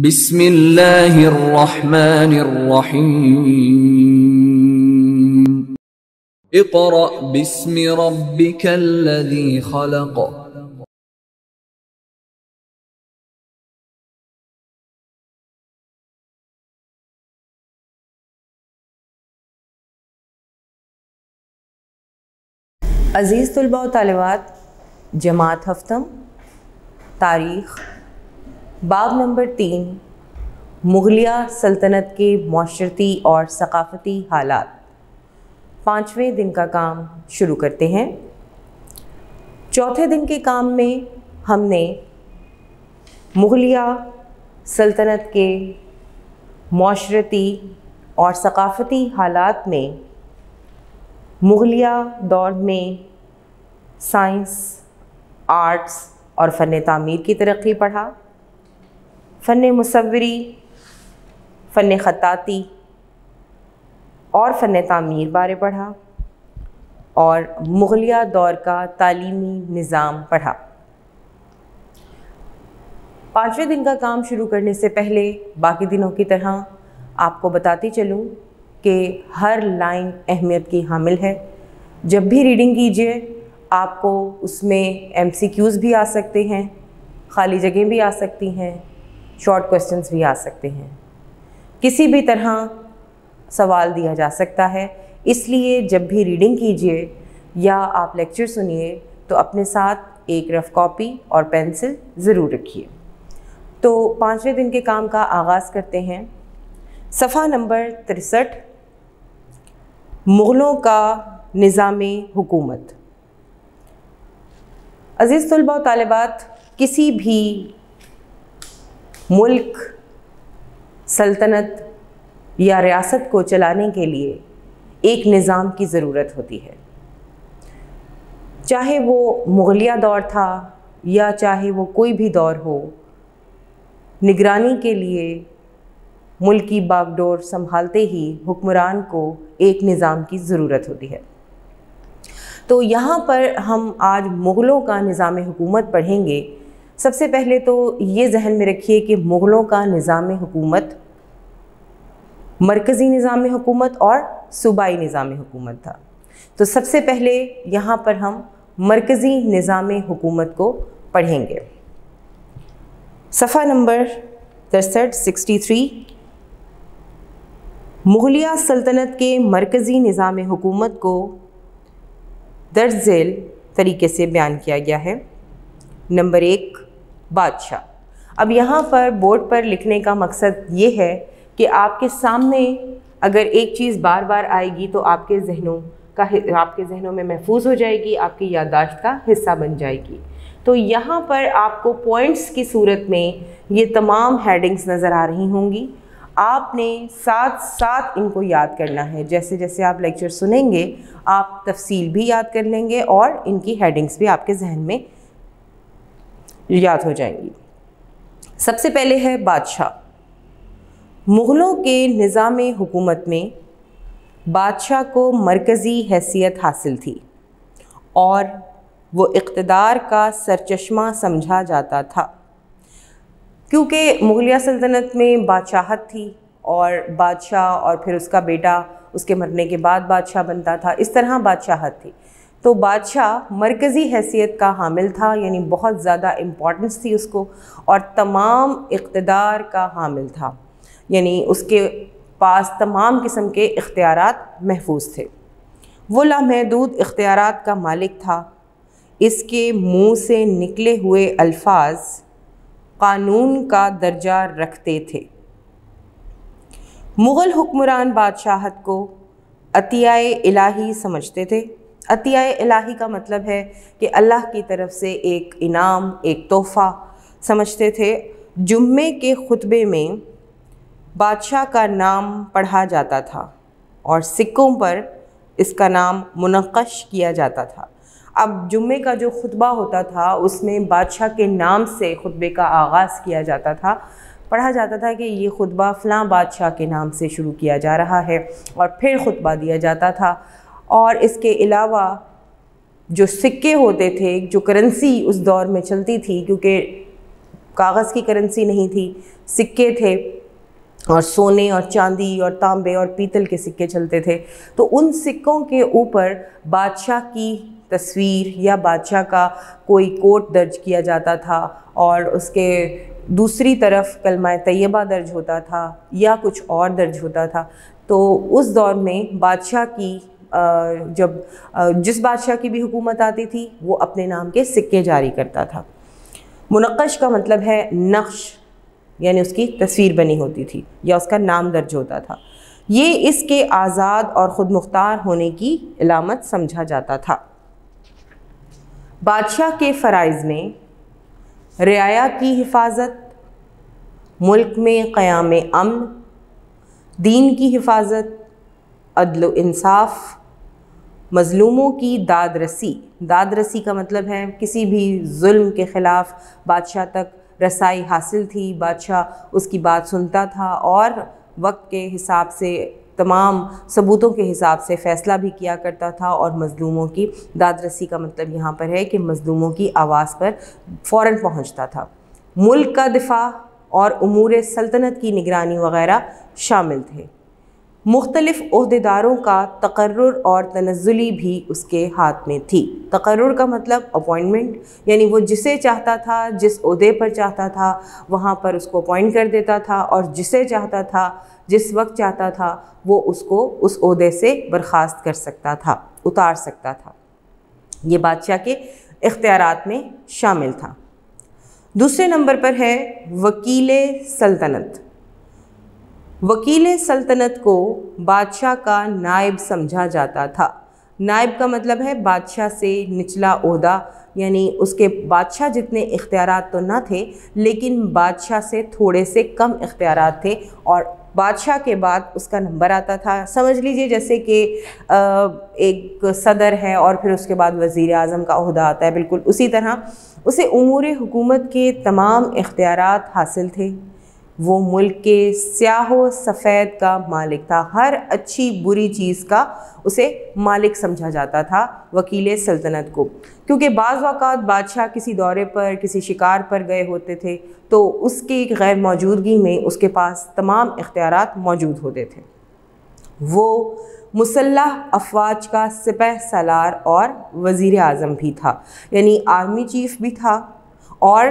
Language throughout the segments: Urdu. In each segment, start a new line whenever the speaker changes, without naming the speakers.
بسم اللہ الرحمن الرحیم اقرأ باسم ربک الذی خلق
عزیز طلباء و طالبات، جماعت ہفتم، تاریخ، باب نمبر 3، مغلیہ سلطنت کے معاشرتی اور ثقافتی حالات، 5ویں دن کا کام شروع کرتے ہیں۔ چوتھے دن کے کام میں ہم نے مغلیہ سلطنت کے معاشرتی اور ثقافتی حالات میں مغلیہ دور میں سائنس، آرٹس اور فن تعمیر کی ترقی پڑھا، فن مصوری، فن خطاطی اور فن تعمیر بارے پڑھا، اور مغلیہ دور کا تعلیمی نظام پڑھا۔ 5ویں دن کا کام شروع کرنے سے پہلے باقی دنوں کی طرح آپ کو بتاتی چلوں کہ ہر لائن اہمیت کی حامل ہے۔ جب بھی ریڈنگ کیجئے آپ کو اس میں MCQs بھی آ سکتے ہیں، خالی جگہیں بھی آ سکتی ہیں، شارٹ کوسچنز بھی آ سکتے ہیں، کسی بھی طرح سوال دیا جا سکتا ہے۔ اس لیے جب بھی ریڈنگ کیجئے یا آپ لیکچر سنیے تو اپنے ساتھ ایک رف کاپی اور پینسل ضرور رکھیے۔ تو 5ویں دن کے کام کا آغاز کرتے ہیں۔ صفحہ نمبر 63، مغلوں کا نظام حکومت۔ عزیز طلباء و طالبات، کسی بھی ملک، سلطنت یا ریاست کو چلانے کے لیے ایک نظام کی ضرورت ہوتی ہے، چاہے وہ مغلیہ دور تھا یا چاہے وہ کوئی بھی دور ہو۔ نگرانی کے لیے ملکی باغ ڈور سنبھالتے ہی حکمران کو ایک نظام کی ضرورت ہوتی ہے۔ تو یہاں پر ہم آج مغلوں کا نظام حکومت پڑھیں گے۔ سب سے پہلے تو یہ ذہن میں رکھیے کہ مغلوں کا نظام حکومت مرکزی نظام حکومت اور صوبائی نظام حکومت تھا۔ تو سب سے پہلے یہاں پر ہم مرکزی نظام حکومت کو پڑھیں گے۔ صفحہ نمبر 63، مغلیہ سلطنت کے مرکزی نظام حکومت کو درج ذیل طریقے سے بیان کیا گیا ہے۔ نمبر 1، بادشاہ۔ اب یہاں پر بورڈ پر لکھنے کا مقصد یہ ہے کہ آپ کے سامنے اگر ایک چیز بار بار آئے گی تو آپ کے ذہنوں میں محفوظ ہو جائے گی، آپ کی یادداشت کا حصہ بن جائے گی۔ تو یہاں پر آپ کو پوائنٹس کی صورت میں یہ تمام ہیڈنگز نظر آ رہی ہوں گی۔ آپ نے ساتھ ساتھ ان کو یاد کرنا ہے۔ جیسے جیسے آپ لیکچر سنیں گے آپ تفصیل بھی یاد کر لیں گے اور ان کی ہیڈنگز بھی آپ کے ذہن میں یاد ہو جائیں گی۔ سب سے پہلے ہے بادشاہ۔ مغلوں کے نظام حکومت میں بادشاہ کو مرکزی حیثیت حاصل تھی اور وہ اقتدار کا سرچشمہ سمجھا جاتا تھا، کیونکہ مغلیہ سلطنت میں بادشاہت تھی اور بادشاہ اور پھر اس کا بیٹا اس کے مرنے کے بعد بادشاہ بنتا تھا، اس طرح بادشاہت تھی۔ تو بادشاہ مرکزی حیثیت کا حامل تھا، یعنی بہت زیادہ امپورٹنس تھی اس کو، اور تمام اقتدار کا حامل تھا، یعنی اس کے پاس تمام قسم کے اختیارات محفوظ تھے۔ وہ لامحدود اختیارات کا مالک تھا۔ اس کے منہ سے نکلے ہوئے الفاظ قانون کا درجہ رکھتے تھے۔ مغل حکمران بادشاہت کو عطیہ الہی سمجھتے تھے۔ عطیہ الہی کا مطلب ہے کہ اللہ کی طرف سے ایک انعام، ایک تحفہ سمجھتے تھے۔ جمعے کے خطبے میں بادشاہ کا نام پڑھا جاتا تھا اور سکوں پر اس کا نام منقش کیا جاتا تھا۔ اب جمعے کا جو خطبہ ہوتا تھا اس میں بادشاہ کے نام سے خطبے کا آغاز کیا جاتا تھا، پڑھا جاتا تھا کہ یہ خطبہ فلاں بادشاہ کے نام سے شروع کیا جا رہا ہے، اور پھر خطبہ دیا جاتا تھا۔ اور اس کے علاوہ جو سکے ہوتے تھے، جو کرنسی اس دور میں چلتی تھی، کیونکہ کاغذ کی کرنسی نہیں تھی، سکے تھے، اور سونے اور چاندی اور تانبے اور پیتل کے سکے چلتے تھے. تو ان سکوں کے اوپر بادشاہ کی تصویر یا بادشاہ کا کوئی کوٹ درج کیا جاتا تھا، اور اس کے دوسری طرف کلمہ طیبہ درج ہوتا تھا یا کچھ اور درج ہوتا تھا. تو اس دور میں بادشاہ کی جس بادشاہ کی بھی حکومت آتی تھی وہ اپنے نام کے سکے جاری کرتا تھا. منقش کا مطلب ہے نقش، یعنی اس کی تصویر بنی ہوتی تھی یا اس کا نام درج ہوتا تھا. یہ اس کے آزاد اور خود مختار ہونے کی علامت سمجھا جاتا تھا. بادشاہ کے فرائض میں رعایا کی حفاظت، ملک میں قیام امن، دین کی حفاظت، عدل و انصاف، مظلوموں کی داد رسی. داد رسی کا مطلب ہے کسی بھی ظلم کے خلاف بادشاہ تک رسائی حاصل تھی، بادشاہ اس کی بات سنتا تھا اور وقت کے حساب سے تمام ثبوتوں کے حساب سے فیصلہ بھی کیا کرتا تھا. اور مظلوموں کی داد رسی کا مطلب یہاں پر ہے کہ مظلوموں کی آواز پر فوراً پہنچتا تھا. ملک کا دفاع اور امور سلطنت کی نگرانی وغیرہ شامل تھے. مختلف عہدیداروں کا تقرر اور تنزلی بھی اس کے ہاتھ میں تھی. تقرر کا مطلب اپوائنٹمنٹ، یعنی وہ جسے چاہتا تھا، جس عہدے پر چاہتا تھا وہاں پر اس کو اپوائنٹ کر دیتا تھا، اور جسے چاہتا تھا جس وقت چاہتا تھا وہ اس کو اس عہدے سے برخاست کر سکتا تھا، اتار سکتا تھا. یہ بادشاہ کے اختیارات میں شامل تھا. دوسرے نمبر پر ہے وکیل سلطنت. وکیل سلطنت کو بادشاہ کا نائب سمجھا جاتا تھا. نائب کا مطلب ہے بادشاہ سے نچلا عہدہ، یعنی اس کے بادشاہ جتنے اختیارات تو نہ تھے لیکن بادشاہ سے تھوڑے سے کم اختیارات تھے، اور بادشاہ کے بعد اس کا نمبر آتا تھا. سمجھ لیجئے جیسے کہ ایک صدر ہے اور پھر اس کے بعد وزیر اعظم کا عہدہ آتا ہے، بالکل اسی طرح اسے امور حکومت کے تمام اختیارات حاصل تھے. وہ ملک کے سیاہ و سفید کا مالک تھا، ہر اچھی بری چیز کا اسے مالک سمجھا جاتا تھا وکیل سلطنت کو. کیونکہ بعض اوقات بادشاہ کسی دورے پر، کسی شکار پر گئے ہوتے تھے تو اس کی غیر موجودگی میں اس کے پاس تمام اختیارات موجود ہوتے تھے. وہ مسلح افواج کا سپہ سالار اور وزیر اعظم بھی تھا، یعنی آرمی چیف بھی تھا اور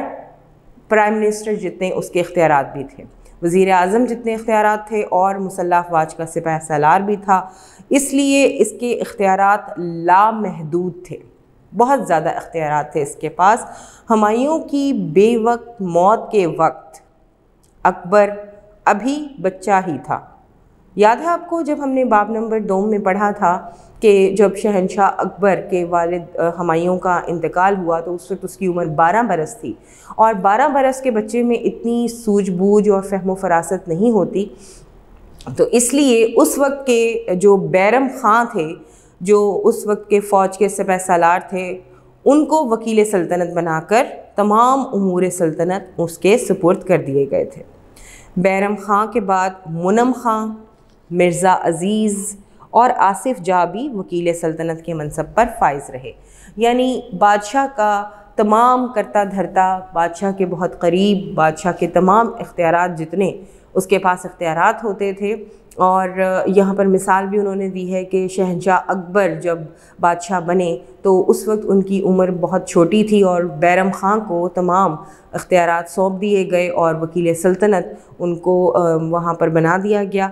پرائم منسٹر جتنے اس کے اختیارات بھی تھے، وزیر اعظم جتنے اختیارات تھے، اور مسلح افواج کا سپہ سالار بھی تھا. اس لیے اس کے اختیارات لامحدود تھے، بہت زیادہ اختیارات تھے اس کے پاس. ہمایوں کی بے وقت موت کے وقت اکبر ابھی بچہ ہی تھا. یاد ہے آپ کو جب ہم نے باب نمبر 2 میں پڑھا تھا کہ جب شہنشاہ اکبر کے والد ہمایوں کا انتقال ہوا تو اس وقت اس کی عمر 12 برس تھی، اور 12 برس کے بچے میں اتنی سوجھ بوجھ اور فہم و فراست نہیں ہوتی. تو اس لیے اس وقت کے جو بیرم خاں تھے، جو اس وقت کے فوج کے سپہ سالار تھے، ان کو وکیل سلطنت بنا کر تمام امور سلطنت اس کے سپرد کر دیے گئے تھے. بیرم خاں کے بعد منم خاں، مرزا عزیز اور آصف جاہ بھی وکیل سلطنت کے منصب پر فائز رہے. یعنی بادشاہ کا تمام کرتا دھرتا، بادشاہ کے بہت قریب، بادشاہ کے تمام اختیارات جتنے اس کے پاس اختیارات ہوتے تھے. اور یہاں پر مثال بھی انہوں نے دی ہے کہ شہنشاہ اکبر جب بادشاہ بنے تو اس وقت ان کی عمر بہت چھوٹی تھی، اور بیرم خاں کو تمام اختیارات سونپ دیے گئے اور وکیل سلطنت ان کو وہاں پر بنا دیا گیا.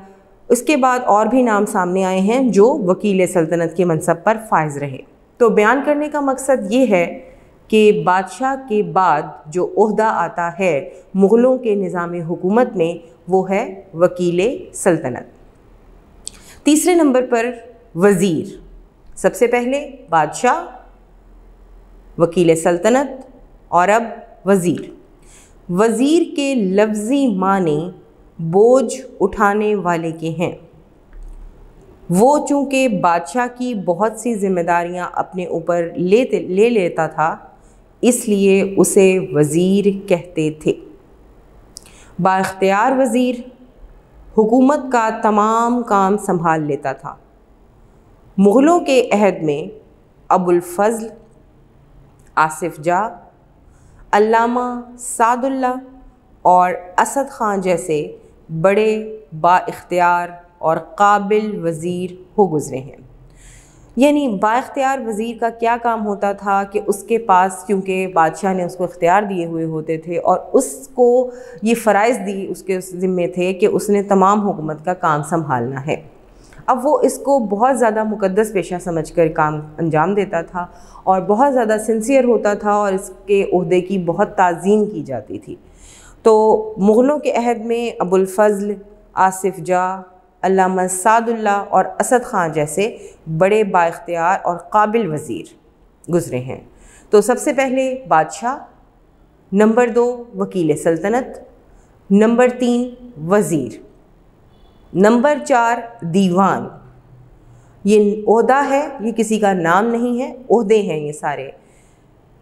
اس کے بعد اور بھی نام سامنے آئے ہیں جو وکیل سلطنت کے منصب پر فائز رہے. تو بیان کرنے کا مقصد یہ ہے کہ بادشاہ کے بعد جو عہدہ آتا ہے مغلوں کے نظام حکومت میں وہ ہے وکیل سلطنت. تیسرے نمبر پر وزیر. سب سے پہلے بادشاہ، وکیل سلطنت اور اب وزیر. وزیر کے لفظی معنی بوجھ اٹھانے والے کے ہیں. وہ چونکہ بادشاہ کی بہت سی ذمہ داریاں اپنے اوپر لے لیتا تھا اس لیے اسے وزیر کہتے تھے. بااختیار وزیر حکومت کا تمام کام سنبھال لیتا تھا. مغلوں کے عہد میں ابو الفضل، آصف جاہ، علامہ سعد اللہ اور اسد خان جیسے بڑے با اختیار اور قابل وزیر ہو گزرے ہیں۔ یعنی با اختیار وزیر کا کیا کام ہوتا تھا کہ اس کے پاس، کیونکہ بادشاہ نے اس کو اختیار دیے ہوئے ہوتے تھے اور اس کو یہ فرائض دی اس کے ذمے تھے کہ اس نے تمام حکومت کا کام سنبھالنا ہے۔ اب وہ اس کو بہت زیادہ مقدس پیشہ سمجھ کر کام انجام دیتا تھا اور بہت زیادہ سنسیئر ہوتا تھا اور اس کے عہدے کی بہت تعظیم کی جاتی تھی۔ تو مغلوں کے عہد میں ابو الفضل، آصف جاہ، علامہ سعد اللہ اور اسد خان جیسے بڑے با اختیار اور قابل وزیر گزرے ہیں۔ تو سب سے پہلے بادشاہ، نمبر 2 وکیل سلطنت، نمبر 3 وزیر، نمبر 4 دیوان۔ یہ عہدہ ہے، یہ کسی کا نام نہیں ہے، عہدے ہیں یہ سارے۔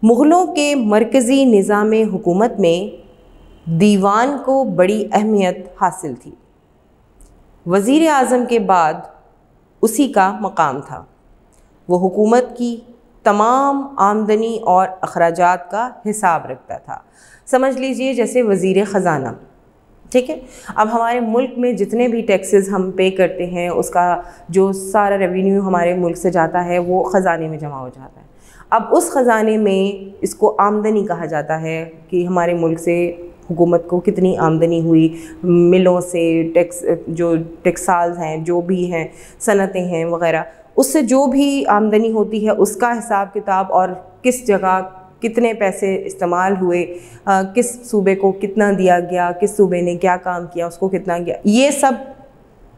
مغلوں کے مرکزی نظام حکومت میں دیوان کو بڑی اہمیت حاصل تھی۔ وزیر اعظم کے بعد اسی کا مقام تھا۔ وہ حکومت کی تمام آمدنی اور اخراجات کا حساب رکھتا تھا۔ سمجھ لیجئے جیسے وزیر خزانہ، ٹھیک ہے۔ اب ہمارے ملک میں جتنے بھی ٹیکسز ہم پے کرتے ہیں، اس کا جو سارا ریونیو ہمارے ملک سے جاتا ہے وہ خزانے میں جمع ہو جاتا ہے۔ اب اس خزانے میں اس کو آمدنی کہا جاتا ہے کہ ہمارے ملک سے حکومت کو کتنی آمدنی ہوئی، ملوں سے، جو ٹیکسالز ہیں، جو بھی ہیں، صنعتیں ہیں وغیرہ، اس سے جو بھی آمدنی ہوتی ہے اس کا حساب کتاب، اور کس جگہ کتنے پیسے استعمال ہوئے، کس صوبے کو کتنا دیا گیا، کس صوبے نے کیا کام کیا، اس کو کتنا گیا، یہ سب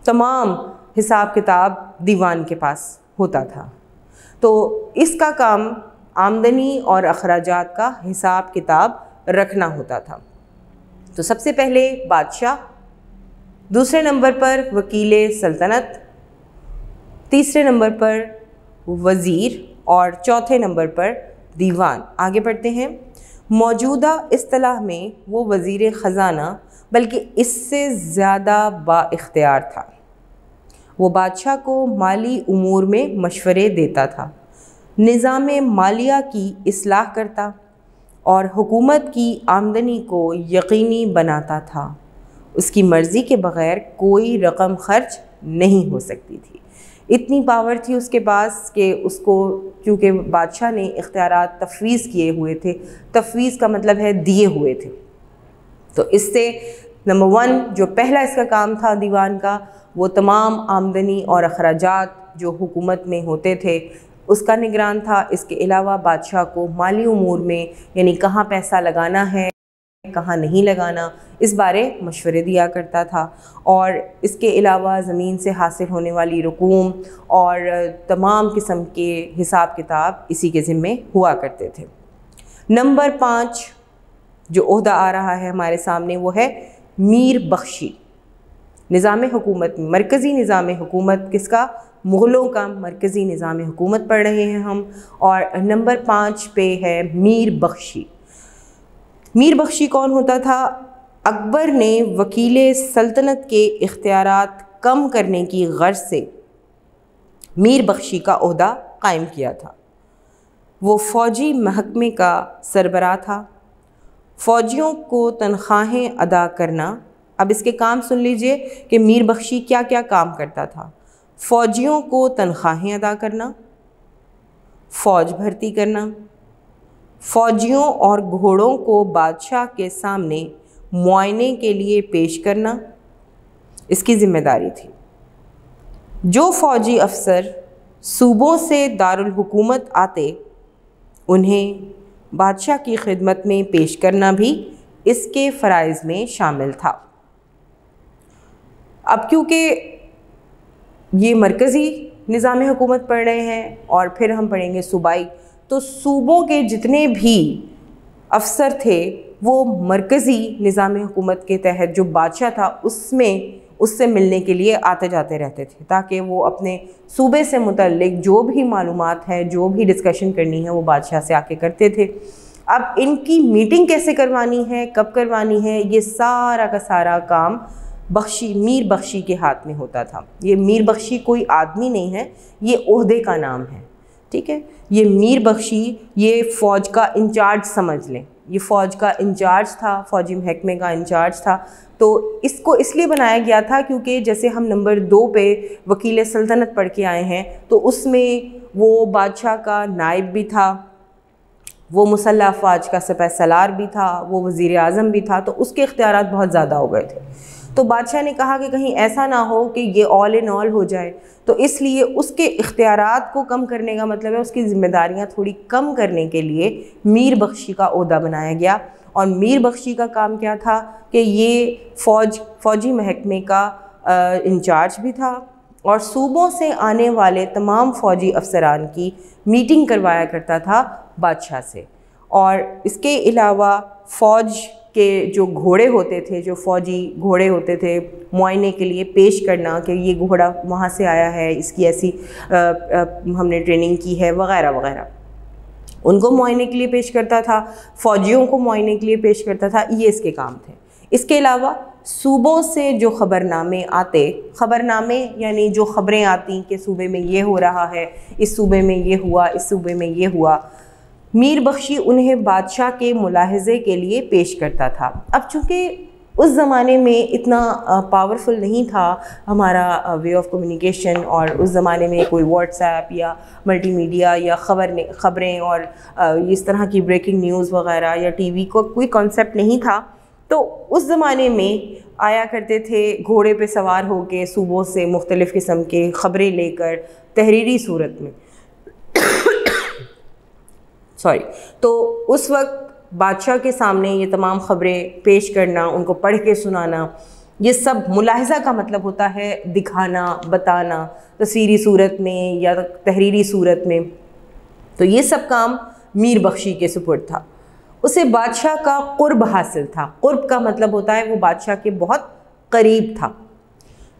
تمام حساب کتاب دیوان کے پاس ہوتا تھا۔ تو اس کا کام آمدنی اور اخراجات کا حساب کتاب رکھنا ہوتا تھا۔ تو سب سے پہلے بادشاہ، دوسرے نمبر پر وکیل سلطنت، تیسرے نمبر پر وزیر اور چوتھے نمبر پر دیوان۔ آگے بڑھتے ہیں۔ موجودہ اصطلاح میں وہ وزیر خزانہ بلکہ اس سے زیادہ با اختیار تھا۔ وہ بادشاہ کو مالی امور میں مشورے دیتا تھا، نظام مالیہ کی اصلاح کرتا اور حکومت کی آمدنی کو یقینی بناتا تھا۔ اس کی مرضی کے بغیر کوئی رقم خرچ نہیں ہو سکتی تھی۔ اتنی پاور تھی اس کے پاس کہ اس کو، کیونکہ بادشاہ نے اختیارات تفویض کیے ہوئے تھے، تفویض کا مطلب ہے دیے ہوئے تھے، تو اس سے نمبر 1 جو پہلا اس کا کام تھا دیوان کا، وہ تمام آمدنی اور اخراجات جو حکومت میں ہوتے تھے اس کا نگران تھا۔ اس کے علاوہ بادشاہ کو مالی امور میں، یعنی کہاں پیسہ لگانا ہے، کہاں نہیں لگانا، اس بارے مشورے دیا کرتا تھا، اور اس کے علاوہ زمین سے حاصل ہونے والی رقوم اور تمام قسم کے حساب کتاب اسی کے ذمے ہوا کرتے تھے۔ نمبر 5 جو عہدہ آ رہا ہے ہمارے سامنے وہ ہے میر بخشی۔ نظام حکومت، مرکزی نظام حکومت کس کا؟ مغلوں کا مرکزی نظام حکومت پڑھ رہے ہیں ہم، اور نمبر 5 پہ ہے میر بخشی۔ میر بخشی کون ہوتا تھا؟ اکبر نے وکیل سلطنت کے اختیارات کم کرنے کی غرض سے میر بخشی کا عہدہ قائم کیا تھا۔ وہ فوجی محکمے کا سربراہ تھا۔ فوجیوں کو تنخواہیں ادا کرنا، اب اس کے کام سن لیجئے کہ میر بخشی کیا کیا کام کرتا تھا۔ فوجیوں کو تنخواہیں ادا کرنا، فوج بھرتی کرنا، فوجیوں اور گھوڑوں کو بادشاہ کے سامنے معائنے کے لیے پیش کرنا اس کی ذمہ داری تھی۔ جو فوجی افسر صوبوں سے دارالحکومت آتے انہیں بادشاہ کی خدمت میں پیش کرنا بھی اس کے فرائض میں شامل تھا۔ اب کیونکہ یہ مرکزی نظام حکومت پڑھ رہے ہیں اور پھر ہم پڑھیں گے صوبائی، تو صوبوں کے جتنے بھی افسر تھے وہ مرکزی نظام حکومت کے تحت جو بادشاہ تھا اس سے ملنے کے لیے آتے جاتے رہتے تھے، تاکہ وہ اپنے صوبے سے متعلق جو بھی معلومات ہے، جو بھی ڈسکشن کرنی ہے، وہ بادشاہ سے آ کے کرتے تھے۔ اب ان کی میٹنگ کیسے کروانی ہے، کب کروانی ہے، یہ سارا کا سارا کام میر بخشی کے ہاتھ میں ہوتا تھا۔ یہ میر بخشی کوئی آدمی نہیں ہے، یہ عہدے کا نام ہے، ٹھیک ہے۔ یہ میر بخشی یہ فوج کا انچارج سمجھ لیں، یہ فوج کا انچارج تھا، فوجی محکمے کا انچارج تھا. تو اس کو اس لیے بنایا گیا تھا کیونکہ جیسے ہم نمبر 2 پہ وکیل سلطنت پڑھ کے آئے ہیں تو اس میں وہ بادشاہ کا نائب بھی تھا، وہ مسلح افواج کا سپہ سالار بھی تھا، وہ وزیر اعظم بھی تھا، تو اس کے اختیارات بہت زیادہ ہو گئے تھے. تو بادشاہ نے کہا کہ کہیں ایسا نہ ہو کہ یہ آل ان آل ہو جائے، تو اس لیے اس کے اختیارات کو کم کرنے کا مطلب ہے اس کی ذمہ داریاں تھوڑی کم کرنے کے لیے میر بخشی کا عہدہ بنایا گیا. اور میر بخشی کا کام کیا تھا کہ یہ فوجی محکمے کا انچارج بھی تھا اور صوبوں سے آنے والے تمام فوجی افسران کی میٹنگ کروایا کرتا تھا بادشاہ سے. اور اس کے علاوہ فوج کے جو گھوڑے ہوتے تھے، جو فوجی گھوڑے ہوتے تھے، معائنے کے لیے پیش کرنا کہ یہ گھوڑا وہاں سے آیا ہے، اس کی ایسی ہم نے ٹریننگ کی ہے وغیرہ وغیرہ، ان کو معائنے کے لیے پیش کرتا تھا، فوجیوں کو معائنے کے لیے پیش کرتا تھا. یہ اس کے کام تھے. اس کے علاوہ صوبوں سے جو خبرنامے آتے، خبرنامے یعنی جو خبریں آتی کہ صوبے میں یہ ہو رہا ہے، اس صوبے میں یہ ہوا، اس صوبے میں یہ ہوا، میر بخشی انہیں بادشاہ کے ملاحظے کے لیے پیش کرتا تھا. اب چونکہ اس زمانے میں اتنا پاورفل نہیں تھا ہمارا وے آف کمیونیکیشن، اور اس زمانے میں کوئی واٹس ایپ یا ملٹی میڈیا یا خبریں اور اس طرح کی بریکنگ نیوز وغیرہ یا ٹی وی کو کوئی کانسیپٹ نہیں تھا، تو اس زمانے میں آیا کرتے تھے گھوڑے پہ سوار ہو کے صوبوں سے مختلف قسم کے خبریں لے کر تحریری صورت میں تو اس وقت بادشاہ کے سامنے یہ تمام خبریں پیش کرنا، ان کو پڑھ کے سنانا، یہ سب ملاحظہ کا مطلب ہوتا ہے دکھانا، بتانا، تصویری صورت میں یا تحریری صورت میں. تو یہ سب کام میر بخشی کے سپرد تھا. اسے بادشاہ کا قرب حاصل تھا. قرب کا مطلب ہوتا ہے وہ بادشاہ کے بہت قریب تھا.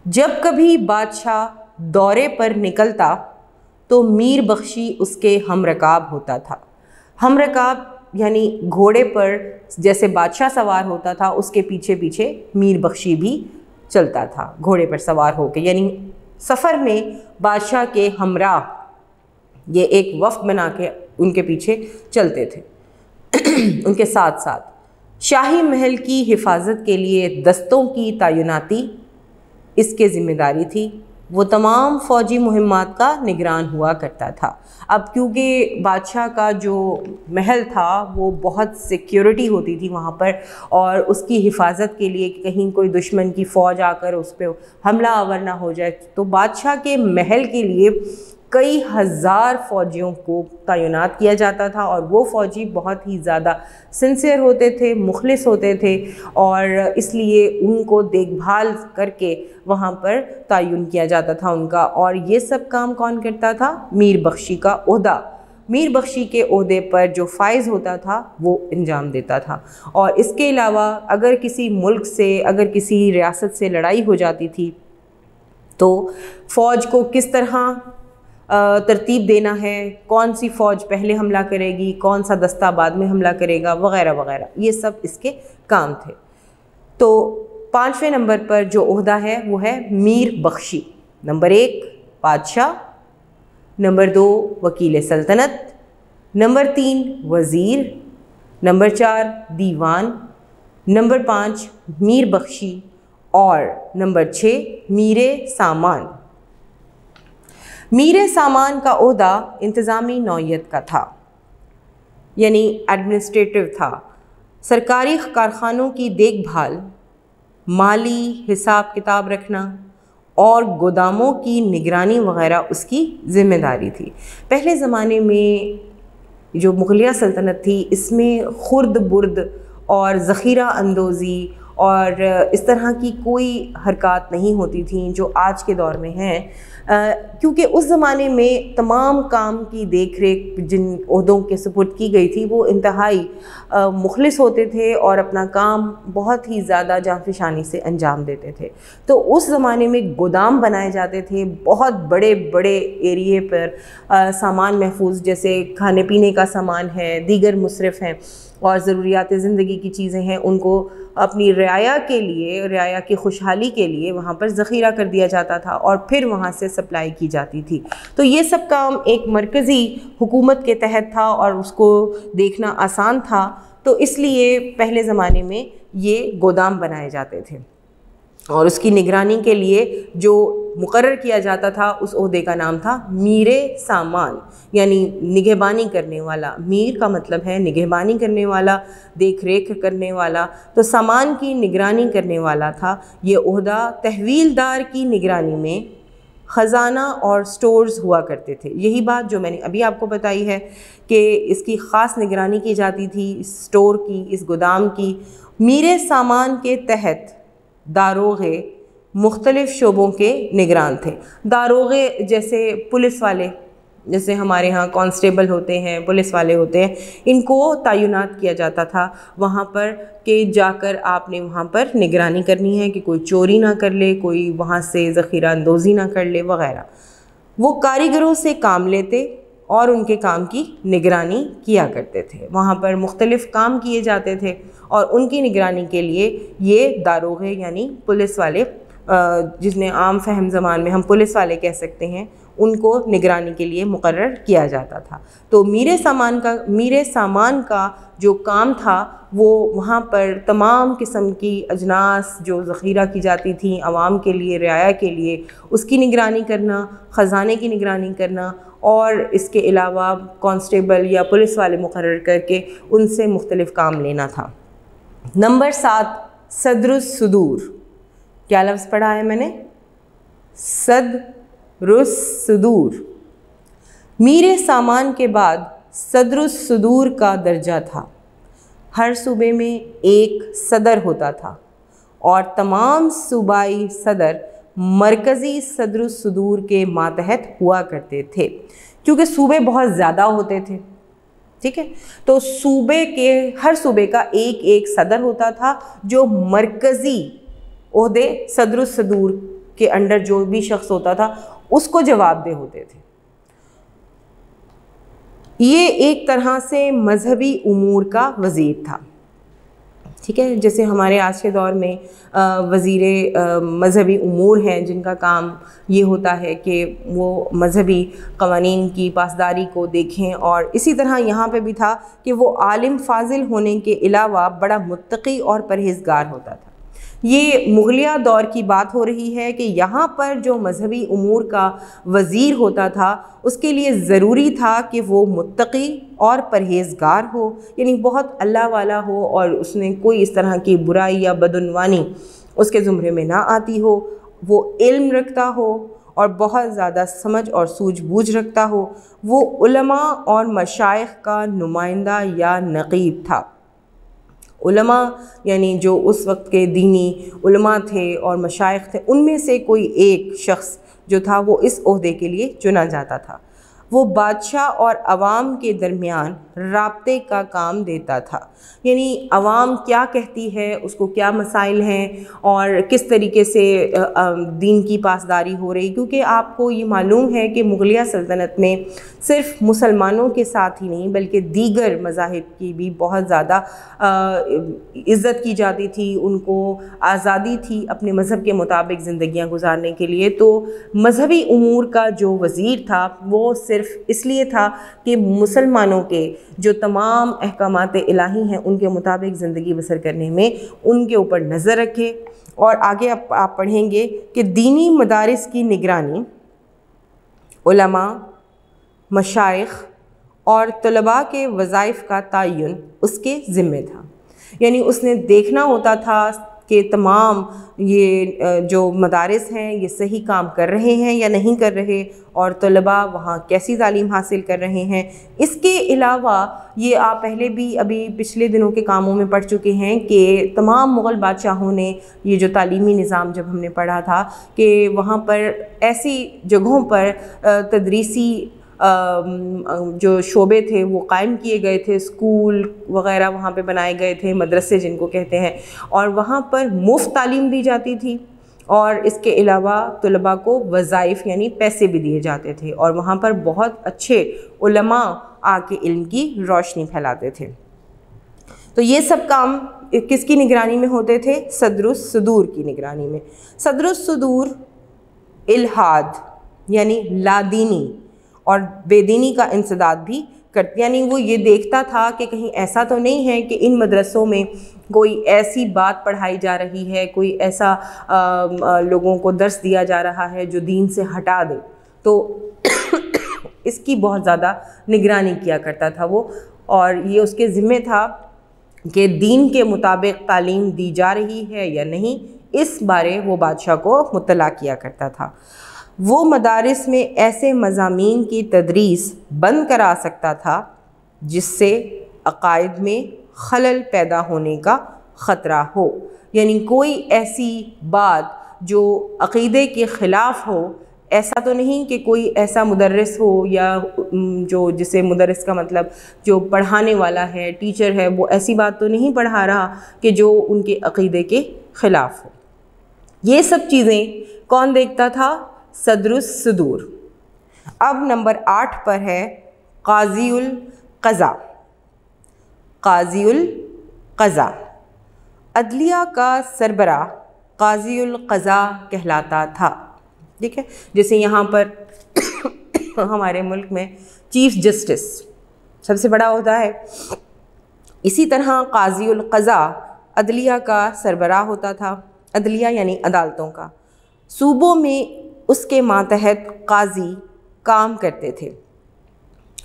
جب کبھی بادشاہ دورے پر نکلتا تو میر بخشی اس کے ہم رکاب ہوتا تھا. ہم رکاب یعنی گھوڑے پر جیسے بادشاہ سوار ہوتا تھا اس کے پیچھے پیچھے میر بخشی بھی چلتا تھا گھوڑے پر سوار ہو کے، یعنی سفر میں بادشاہ کے ہمراہ یہ ایک وفد بنا کے ان کے پیچھے چلتے تھے ان کے ساتھ ساتھ. شاہی محل کی حفاظت کے لیے دستوں کی تعیناتی اس کے ذمہ داری تھی. وہ تمام فوجی مہمات کا نگران ہوا کرتا تھا. اب کیونکہ بادشاہ کا جو محل تھا وہ بہت سیکیورٹی ہوتی تھی وہاں پر، اور اس کی حفاظت کے لیے کہ کہیں کوئی دشمن کی فوج آ کر اس پہ حملہ آور نہ ہو جائے، تو بادشاہ کے محل کے لیے کئی ہزار فوجیوں کو تعینات کیا جاتا تھا، اور وہ فوجی بہت ہی زیادہ سنسیئر ہوتے تھے، مخلص ہوتے تھے، اور اس لیے ان کو دیکھ بھال کر کے وہاں پر تعین کیا جاتا تھا ان کا. اور یہ سب کام کون کرتا تھا؟ میر بخشی کا عہدہ. میر بخشی کے عہدے پر جو فائز ہوتا تھا وہ انجام دیتا تھا. اور اس کے علاوہ اگر کسی ملک سے، اگر کسی ریاست سے لڑائی ہو جاتی تھی تو فوج کو کس طرح ترتیب دینا ہے، کون سی فوج پہلے حملہ کرے گی، کون سا دستہ بعد میں حملہ کرے گا وغیرہ وغیرہ، یہ سب اس کے کام تھے. تو 5ویں نمبر پر جو عہدہ ہے وہ ہے میر بخشی. نمبر 1 بادشاہ، نمبر 2 وکیل سلطنت، نمبر 3 وزیر، نمبر 4 دیوان، نمبر 5 میر بخشی، اور نمبر 6 میر سامان. میر سامان کا عہدہ انتظامی نوعیت کا تھا، یعنی ایڈمنسٹریٹو تھا. سرکاری کارخانوں کی دیکھ بھال، مالی حساب کتاب رکھنا اور گوداموں کی نگرانی وغیرہ اس کی ذمہ داری تھی. پہلے زمانے میں جو مغلیہ سلطنت تھی اس میں خرد برد اور ذخیرہ اندوزی اور اس طرح کی کوئی حرکات نہیں ہوتی تھیں جو آج کے دور میں ہیں، کیونکہ اس زمانے میں تمام کام کی دیکھ ریکھ جن عہدوں کے سپرد کی گئی تھی وہ انتہائی مخلص ہوتے تھے اور اپنا کام بہت ہی زیادہ جانفشانی سے انجام دیتے تھے. تو اس زمانے میں گودام بنائے جاتے تھے بہت بڑے بڑے ایریے پر، سامان محفوظ جیسے کھانے پینے کا سامان ہے، دیگر مصرف ہیں اور ضروریات زندگی کی چیزیں ہیں، ان کو اپنی رعایا کے لیے، رعایا کی خوشحالی کے لیے وہاں پر ذخیرہ کر دیا جاتا تھا اور پھر وہاں سے سپلائی کی جاتی تھی. تو یہ سب کام ایک مرکزی حکومت کے تحت تھا اور اس کو دیکھنا آسان تھا. تو اس لیے پہلے زمانے میں یہ گودام بنائے جاتے تھے، اور اس کی نگرانی کے لیے جو مقرر کیا جاتا تھا اس عہدے کا نام تھا میر سامان، یعنی نگہبانی کرنے والا۔ میر کا مطلب ہے نگہبانی کرنے والا، دیکھ ریکھ کرنے والا، تو سامان کی نگرانی کرنے والا تھا یہ عہدہ۔ تحویلدار کی نگرانی میں خزانہ اور سٹورز ہوا کرتے تھے۔ یہی بات جو میں نے ابھی آپ کو بتائی ہے کہ اس کی خاص نگرانی کی جاتی تھی، اس سٹور کی، اس گودام کی۔ میر سامان کے تحت داروغے مختلف شعبوں کے نگران تھے۔ داروغے جیسے پولیس والے، جیسے ہمارے ہاں کانسٹیبل ہوتے ہیں، پولیس والے ہوتے ہیں، ان کو تعینات کیا جاتا تھا وہاں پر کہ جا کر آپ نے وہاں پر نگرانی کرنی ہے کہ کوئی چوری نہ کر لے، کوئی وہاں سے ذخیرہ اندوزی نہ کر لے وغیرہ۔ وہ کاریگروں سے کام لیتے اور ان کے کام کی نگرانی کیا کرتے تھے۔ وہاں پر مختلف کام کیے جاتے تھے اور ان کی نگرانی کے لیے یہ داروغے یعنی پولیس والے، جس نے عام فہم زبان میں ہم پولیس والے کہہ سکتے ہیں، ان کو نگرانی کے لیے مقرر کیا جاتا تھا۔ تو میر سامان کا جو کام تھا وہ وہاں پر تمام قسم کی اجناس جو ذخیرہ کی جاتی تھیں عوام کے لیے، رعایا کے لیے، اس کی نگرانی کرنا، خزانے کی نگرانی کرنا، اور اس کے علاوہ کانسٹیبل یا پولیس والے مقرر کر کے ان سے مختلف کام لینا تھا۔ نمبر 7، صدر الصدور۔ کیا لفظ پڑھا ہے میں نے؟ صدر الصدور۔ میر سامان کے بعد صدر الصدور کا درجہ تھا۔ ہر صوبے میں ایک صدر ہوتا تھا اور تمام صوبائی صدر مرکزی صدر الصدور کے ماتحت ہوا کرتے تھے، کیونکہ صوبے بہت زیادہ ہوتے تھے، ٹھیک ہے، تو ہر صوبے کا ایک ایک صدر ہوتا تھا جو مرکزی عہدے صدر الصدور کے انڈر جو بھی شخص ہوتا تھا اس کو جواب دہ ہوتے تھے۔ یہ ایک طرح سے مذہبی امور کا وزیر تھا، ٹھیک ہے، جیسے ہمارے آج کے دور میں وزیر مذہبی امور ہیں جن کا کام یہ ہوتا ہے کہ وہ مذہبی قوانین کی پاسداری کو دیکھیں، اور اسی طرح یہاں پہ بھی تھا کہ وہ عالم فاضل ہونے کے علاوہ بڑا متقی اور پرہیزگار ہوتا تھا۔ یہ مغلیہ دور کی بات ہو رہی ہے کہ یہاں پر جو مذہبی امور کا وزیر ہوتا تھا اس کے لیے ضروری تھا کہ وہ متقی اور پرہیزگار ہو، یعنی بہت اللہ والا ہو اور اس نے کوئی اس طرح کی برائی یا بدعنوانی اس کے زمرے میں نہ آتی ہو، وہ علم رکھتا ہو اور بہت زیادہ سمجھ اور سوجھ بوجھ رکھتا ہو، وہ علماء اور مشائخ کا نمائندہ یا نقیب تھا۔ علماء یعنی جو اس وقت کے دینی علماء تھے اور مشائخ تھے، ان میں سے کوئی ایک شخص جو تھا وہ اس عہدے کے لیے چنا جاتا تھا۔ وہ بادشاہ اور عوام کے درمیان رابطے کا کام دیتا تھا، یعنی عوام کیا کہتی ہے، اس کو کیا مسائل ہیں اور کس طریقے سے دین کی پاسداری ہو رہی، کیونکہ آپ کو یہ معلوم ہے کہ مغلیہ سلطنت میں صرف مسلمانوں کے ساتھ ہی نہیں بلکہ دیگر مذاہب کی بھی بہت زیادہ عزت کی جاتی تھی، ان کو آزادی تھی اپنے مذہب کے مطابق زندگیاں گزارنے کے لیے۔ تو مذہبی امور کا جو وزیر تھا وہ صرف اس لیے تھا کہ مسلمانوں کے جو تمام احکامات الہی ہیں ان کے مطابق زندگی بسر کرنے میں ان کے اوپر نظر رکھے۔ اور آگے آپ پڑھیں گے کہ دینی مدارس کی نگرانی علماء، مشائخ اور طلباء کے وظائف کا تعین اس کے ذمہ تھا، یعنی اس نے دیکھنا ہوتا تھا کہ تمام یہ جو مدارس ہیں یہ صحیح کام کر رہے ہیں یا نہیں کر رہے، اور طلباء وہاں کیسی تعلیم حاصل کر رہے ہیں۔ اس کے علاوہ یہ آپ پہلے بھی ابھی پچھلے دنوں کے کاموں میں پڑھ چکے ہیں کہ تمام مغل بادشاہوں نے یہ جو تعلیمی نظام جب ہم نے پڑھا تھا کہ وہاں پر ایسی جگہوں پر تدریسی جو شعبے تھے وہ قائم کیے گئے تھے، اسکول وغیرہ وہاں پہ بنائے گئے تھے، مدرسے جن کو کہتے ہیں، اور وہاں پر مفت تعلیم دی جاتی تھی، اور اس کے علاوہ طلباء کو وظائف یعنی پیسے بھی دیے جاتے تھے، اور وہاں پر بہت اچھے علماء آ کے علم کی روشنی پھیلاتے تھے۔ تو یہ سب کام کس کی نگرانی میں ہوتے تھے؟ صدر الصدور کی نگرانی میں۔ صدر الصدور الحاد یعنی لادینی اور بے دینی کا انسداد بھی یعنی وہ یہ دیکھتا تھا کہ کہیں ایسا تو نہیں ہے کہ ان مدرسوں میں کوئی ایسی بات پڑھائی جا رہی ہے، کوئی ایسا لوگوں کو درس دیا جا رہا ہے جو دین سے ہٹا دے، تو اس کی بہت زیادہ نگرانی کیا کرتا تھا وہ، اور یہ اس کے ذمہ تھا کہ دین کے مطابق تعلیم دی جا رہی ہے یا نہیں، اس بارے وہ بادشاہ کو مطلع کیا کرتا تھا۔ وہ مدارس میں ایسے مضامین کی تدریس بند کرا سکتا تھا جس سے عقائد میں خلل پیدا ہونے کا خطرہ ہو، یعنی کوئی ایسی بات جو عقیدے کے خلاف ہو، ایسا تو نہیں کہ کوئی ایسا مدرس ہو یا جو جسے مدرس کا مطلب جو پڑھانے والا ہے، ٹیچر ہے، وہ ایسی بات تو نہیں پڑھا رہا کہ جو ان کے عقیدے کے خلاف ہو۔ یہ سب چیزیں کون دیکھتا تھا؟ صدر الصدور۔ اب نمبر 8 پر ہے قاضی القضاء۔ قاضی القضاء عدلیہ کا سربراہ قاضی القضاء کہلاتا تھا، ٹھیک ہے، جیسے یہاں پر ہمارے ملک میں چیف جسٹس سب سے بڑا عہدہ ہے، اسی طرح قاضی القضاء عدلیہ کا سربراہ ہوتا تھا، عدلیہ یعنی عدالتوں کا۔ صوبوں میں اس کے ماتحت قاضی کام کرتے تھے۔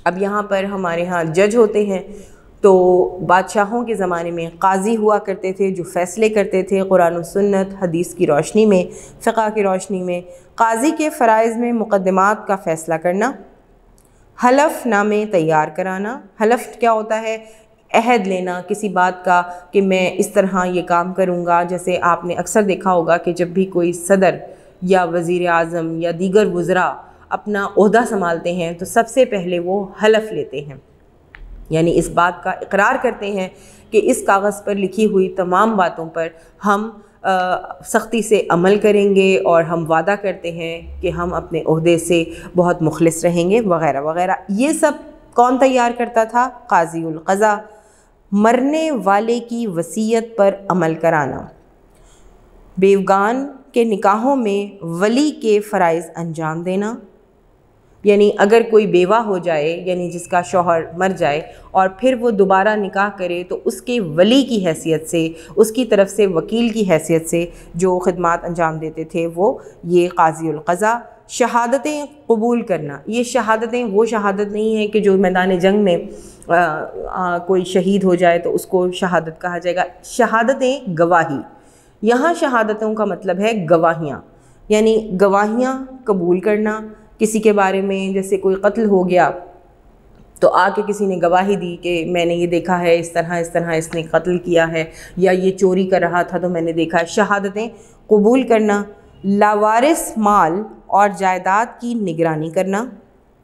اب یہاں پر ہمارے ہاں جج ہوتے ہیں، تو بادشاہوں کے زمانے میں قاضی ہوا کرتے تھے جو فیصلے کرتے تھے قرآن و سنت، حدیث کی روشنی میں، فقہ کی روشنی میں۔ قاضی کے فرائض میں مقدمات کا فیصلہ کرنا، حلف نامے تیار کرانا۔ حلف کیا ہوتا ہے؟ عہد لینا کسی بات کا کہ میں اس طرح یہ کام کروں گا۔ جیسے آپ نے اکثر دیکھا ہوگا کہ جب بھی کوئی صدر یا وزیر اعظم یا دیگر وزراء اپنا عہدہ سنبھالتے ہیں تو سب سے پہلے وہ حلف لیتے ہیں، یعنی اس بات کا اقرار کرتے ہیں کہ اس کاغذ پر لکھی ہوئی تمام باتوں پر ہم سختی سے عمل کریں گے، اور ہم وعدہ کرتے ہیں کہ ہم اپنے عہدے سے بہت مخلص رہیں گے، وغیرہ وغیرہ۔ یہ سب کون تیار کرتا تھا؟ قاضی القضاء۔ مرنے والے کی وصیت پر عمل کرانا، بیوگان کے نکاحوں میں ولی کے فرائض انجام دینا، یعنی اگر کوئی بیوہ ہو جائے، یعنی جس کا شوہر مر جائے اور پھر وہ دوبارہ نکاح کرے، تو اس کے ولی کی حیثیت سے، اس کی طرف سے وکیل کی حیثیت سے جو خدمات انجام دیتے تھے وہ یہ قاضی القضاء۔ شہادتیں قبول کرنا، یہ شہادتیں وہ شہادت نہیں ہے کہ جو میدان جنگ میں کوئی شہید ہو جائے تو اس کو شہادت کہا جائے گا۔ شہادتیں گواہی، یہاں شہادتوں کا مطلب ہے گواہیاں، یعنی گواہیاں قبول کرنا۔ کسی کے بارے میں جیسے کوئی قتل ہو گیا تو آ کے کسی نے گواہی دی کہ میں نے یہ دیکھا ہے، اس طرح اس نے قتل کیا ہے، یا یہ چوری کر رہا تھا تو میں نے دیکھا ہے۔ شہادتیں قبول کرنا۔ لاوارث مال اور جائیداد کی نگرانی کرنا،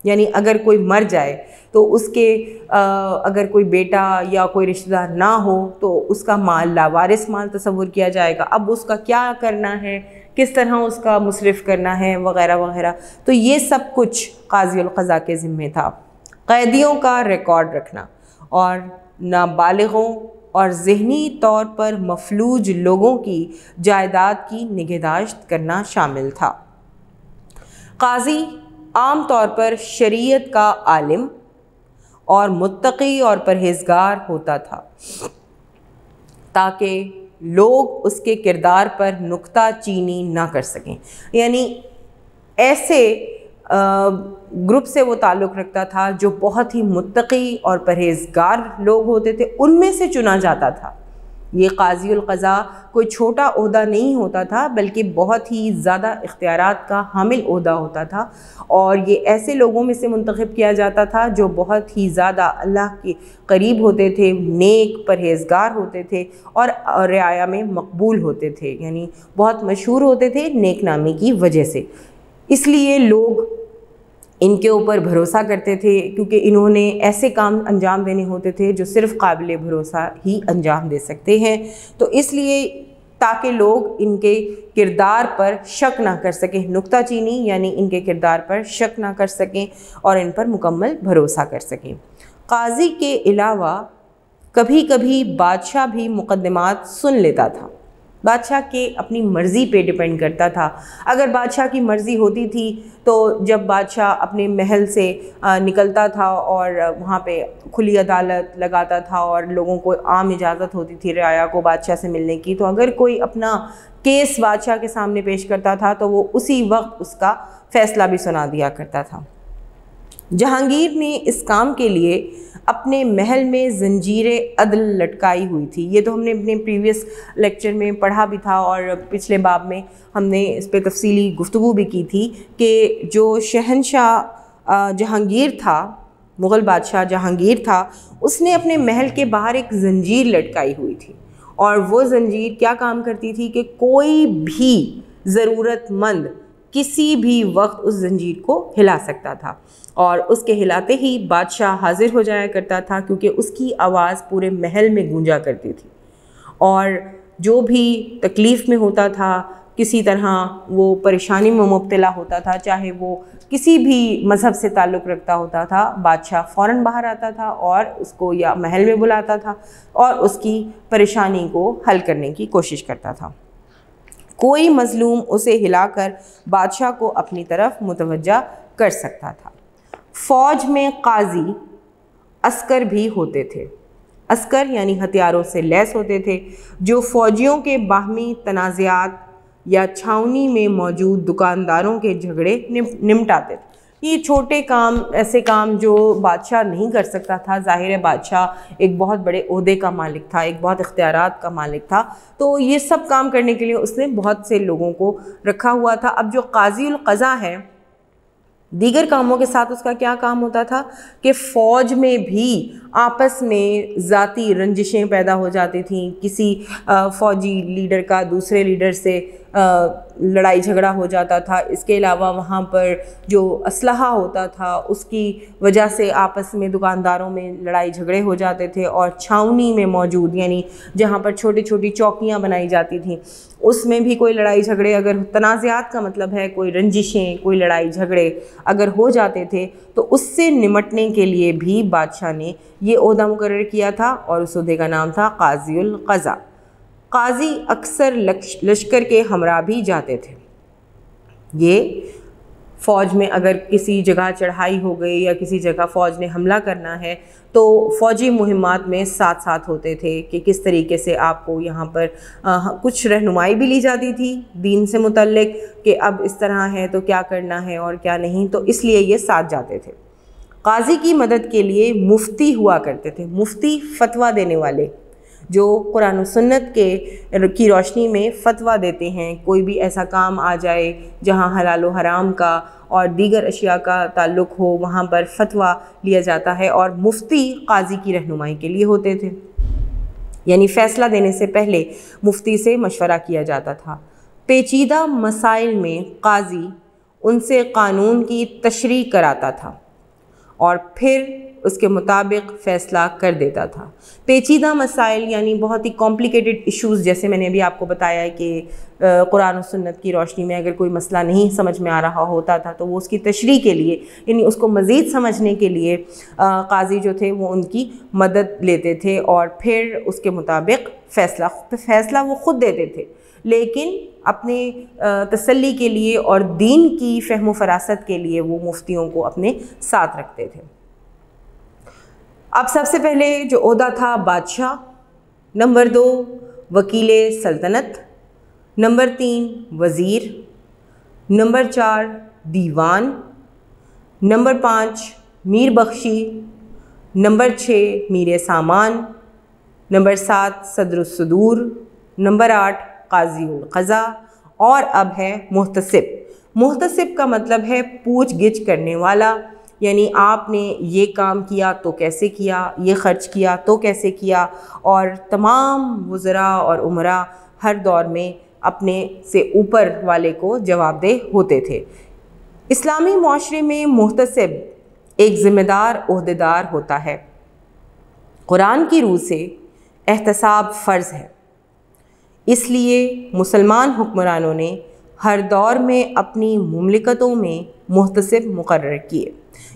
یعنی اگر کوئی مر جائے تو اس کے اگر کوئی بیٹا یا کوئی رشتہ دار نہ ہو تو اس کا مال لاوارث مال تصور کیا جائے گا، اب اس کا کیا کرنا ہے، کس طرح اس کا مصرف کرنا ہے، وغیرہ وغیرہ۔ تو یہ سب کچھ قاضی القضاء کے ذمہ تھا۔ قیدیوں کا ریکارڈ رکھنا اور نابالغوں اور ذہنی طور پر مفلوج لوگوں کی جائیداد کی نگہداشت کرنا شامل تھا۔ قاضی عام طور پر شریعت کا عالم اور متقی اور پرہیزگار ہوتا تھا تاکہ لوگ اس کے کردار پر نکتہ چینی نہ کر سکیں، یعنی ایسے گروپ سے وہ تعلق رکھتا تھا جو بہت ہی متقی اور پرہیزگار لوگ ہوتے تھے، ان میں سے چنا جاتا تھا۔ یہ قاضی القضاء کوئی چھوٹا عہدہ نہیں ہوتا تھا بلکہ بہت ہی زیادہ اختیارات کا حامل عہدہ ہوتا تھا، اور یہ ایسے لوگوں میں سے منتخب کیا جاتا تھا جو بہت ہی زیادہ اللہ کے قریب ہوتے تھے، نیک پرہیزگار ہوتے تھے اور رعایا میں مقبول ہوتے تھے، یعنی بہت مشہور ہوتے تھے نیک نامی کی وجہ سے۔ اس لیے لوگ ان کے اوپر بھروسہ کرتے تھے کیونکہ انہوں نے ایسے کام انجام دینے ہوتے تھے جو صرف قابل بھروسہ ہی انجام دے سکتے ہیں، تو اس لیے تاکہ لوگ ان کے کردار پر شک نہ کر سکیں، نکتہ چینی یعنی ان کے کردار پر شک نہ کر سکیں اور ان پر مکمل بھروسہ کر سکیں۔ قاضی کے علاوہ کبھی کبھی بادشاہ بھی مقدمات سن لیتا تھا، بادشاہ کے اپنی مرضی پہ ڈیپینڈ کرتا تھا۔ اگر بادشاہ کی مرضی ہوتی تھی تو جب بادشاہ اپنے محل سے نکلتا تھا اور وہاں پہ کھلی عدالت لگاتا تھا اور لوگوں کو عام اجازت ہوتی تھی رعایا کو بادشاہ سے ملنے کی، تو اگر کوئی اپنا کیس بادشاہ کے سامنے پیش کرتا تھا تو وہ اسی وقت اس کا فیصلہ بھی سنا دیا کرتا تھا۔ جہانگیر نے اس کام کے لیے اپنے محل میں زنجیر عدل لٹکائی ہوئی تھی۔ یہ تو ہم نے اپنے پریویس لیکچر میں پڑھا بھی تھا اور پچھلے باب میں ہم نے اس پہ تفصیلی گفتگو بھی کی تھی کہ جو شہنشاہ جہانگیر تھا، مغل بادشاہ جہانگیر تھا، اس نے اپنے محل کے باہر ایک زنجیر لٹکائی ہوئی تھی، اور وہ زنجیر کیا کام کرتی تھی کہ کوئی بھی ضرورت مند کسی بھی وقت اس زنجیر کو ہلا سکتا تھا، اور اس کے ہلاتے ہی بادشاہ حاضر ہو جایا کرتا تھا، کیونکہ اس کی آواز پورے محل میں گونجا کرتی تھی، اور جو بھی تکلیف میں ہوتا تھا، کسی طرح وہ پریشانی میں مبتلا ہوتا تھا، چاہے وہ کسی بھی مذہب سے تعلق رکھتا ہوتا تھا، بادشاہ فوراً باہر آتا تھا اور اس کو یا محل میں بلاتا تھا اور اس کی پریشانی کو حل کرنے کی کوشش کرتا تھا۔ کوئی مظلوم اسے ہلا کر بادشاہ کو اپنی طرف متوجہ کر سکتا تھا۔ فوج میں قاضی عسکر بھی ہوتے تھے۔ عسکر یعنی ہتھیاروں سے لیس ہوتے تھے، جو فوجیوں کے باہمی تنازعات یا چھاؤنی میں موجود دکانداروں کے جھگڑے نمٹاتے تھے۔ یہ چھوٹے کام، ایسے کام جو بادشاہ نہیں کر سکتا تھا، ظاہر ہے بادشاہ ایک بہت بڑے عہدے کا مالک تھا، ایک بہت اختیارات کا مالک تھا، تو یہ سب کام کرنے کے لیے اس نے بہت سے لوگوں کو رکھا ہوا تھا۔ اب جو قاضی القضا ہے، دیگر کاموں کے ساتھ اس کا کیا کام ہوتا تھا کہ فوج میں بھی آپس میں ذاتی رنجشیں پیدا ہو جاتی تھیں، کسی فوجی لیڈر کا دوسرے لیڈر سے لڑائی جھگڑا ہو جاتا تھا، اس کے علاوہ وہاں پر جو اسلحہ ہوتا تھا اس کی وجہ سے آپس میں دکانداروں میں لڑائی جھگڑے ہو جاتے تھے، اور چھاؤنی میں موجود یعنی جہاں پر چھوٹی چھوٹی چوکیاں بنائی جاتی تھیں اس میں بھی کوئی لڑائی جھگڑے، اگر تنازعات کا مطلب ہے کوئی رنجشیں، کوئی لڑائی جھگڑے اگر ہو جاتے تھے تو اس سے نمٹنے کے لیے بھی بادشاہ نے یہ عہدہ مقرر کیا تھا، اور اس عہدے کا نام تھا قاضی القضا۔ قاضی اکثر لشکر کے ہمراہ بھی جاتے تھے۔ یہ فوج میں اگر کسی جگہ چڑھائی ہو گئی یا کسی جگہ فوج نے حملہ کرنا ہے تو فوجی مہمات میں ساتھ ساتھ ہوتے تھے کہ کس طریقے سے آپ کو یہاں پر کچھ رہنمائی بھی لی جاتی تھی دین سے متعلق کہ اب اس طرح ہے تو کیا کرنا ہے اور کیا نہیں، تو اس لیے یہ ساتھ جاتے تھے۔ قاضی کی مدد کے لیے مفتی ہوا کرتے تھے۔ مفتی فتویٰ دینے والے جو قرآن و سنت کی روشنی میں فتویٰ دیتے ہیں، کوئی بھی ایسا کام آ جائے جہاں حلال و حرام کا اور دیگر اشیاء کا تعلق ہو، وہاں پر فتویٰ لیا جاتا ہے، اور مفتی قاضی کی رہنمائی کے لیے ہوتے تھے، یعنی فیصلہ دینے سے پہلے مفتی سے مشورہ کیا جاتا تھا۔ پیچیدہ مسائل میں قاضی ان سے قانون کی تشریح کراتا تھا اور پھر اس کے مطابق فیصلہ کر دیتا تھا۔ پیچیدہ مسائل یعنی بہت ہی کمپلیکیٹڈ ایشوز، جیسے میں نے ابھی آپ کو بتایا ہے کہ قرآن و سنت کی روشنی میں اگر کوئی مسئلہ نہیں سمجھ میں آ رہا ہوتا تھا تو وہ اس کی تشریح کے لیے، یعنی اس کو مزید سمجھنے کے لیے قاضی جو تھے وہ ان کی مدد لیتے تھے، اور پھر اس کے مطابق فیصلہ وہ خود دیتے تھے، لیکن اپنے تسلی کے لیے اور دین کی فہم و فراست کے لیے وہ مفتیوں کو اپنے ساتھ رکھتے تھے۔ اب سب سے پہلے جو عہدہ تھا بادشاہ، نمبر 2 وکیل سلطنت، نمبر 3 وزیر، نمبر 4 دیوان، نمبر 5 میر بخشی، نمبر 6 میر سامان، نمبر 7 صدر الصدور، نمبر 8 قاضی القضا، اور اب ہے محتسب۔ محتسب کا مطلب ہے پوچھ گچھ کرنے والا، یعنی آپ نے یہ کام کیا تو کیسے کیا، یہ خرچ کیا تو کیسے کیا، اور تمام وزراء اور امراء ہر دور میں اپنے سے اوپر والے کو جواب دہ ہوتے تھے۔ اسلامی معاشرے میں محتسب ایک ذمہ دار عہدیدار ہوتا ہے۔ قرآن کی روح سے احتساب فرض ہے، اس لیے مسلمان حکمرانوں نے ہر دور میں اپنی مملکتوں میں محتسب مقرر کیے،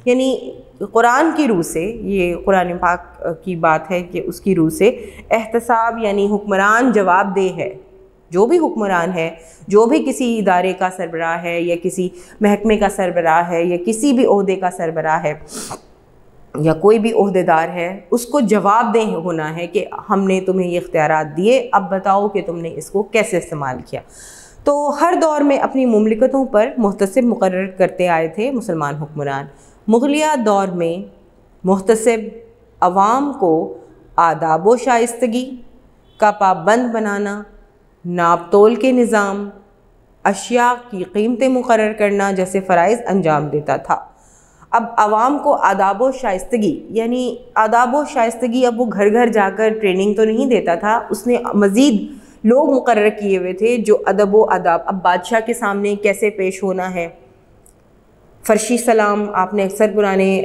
یعنی قرآن کی روح سے، یہ قرآن پاک کی بات ہے کہ اس کی روح سے احتساب یعنی حکمران جواب دہ ہے، جو بھی حکمران ہے، جو بھی کسی ادارے کا سربراہ ہے یا کسی محکمے کا سربراہ ہے یا کسی بھی عہدے کا سربراہ ہے یا کوئی بھی عہدیدار ہے، اس کو جواب دہ ہونا ہے کہ ہم نے تمہیں یہ اختیارات دیے، اب بتاؤ کہ تم نے اس کو کیسے استعمال کیا۔ تو ہر دور میں اپنی مملکتوں پر محتسب مقرر کرتے آئے تھے مسلمان حکمران۔ مغلیہ دور میں محتسب عوام کو آداب و شائستگی کا پابند بنانا، ناپ تول کے نظام، اشیاء کی قیمتیں مقرر کرنا جیسے فرائض انجام دیتا تھا۔ اب عوام کو آداب و شائستگی، یعنی آداب و شائستگی، اب وہ گھر گھر جا کر ٹریننگ تو نہیں دیتا تھا، اس نے مزید لوگ مقرر کیے ہوئے تھے جو ادب و آداب، اب بادشاہ کے سامنے کیسے پیش ہونا ہے۔ فرشی سلام آپ نے اکثر پرانے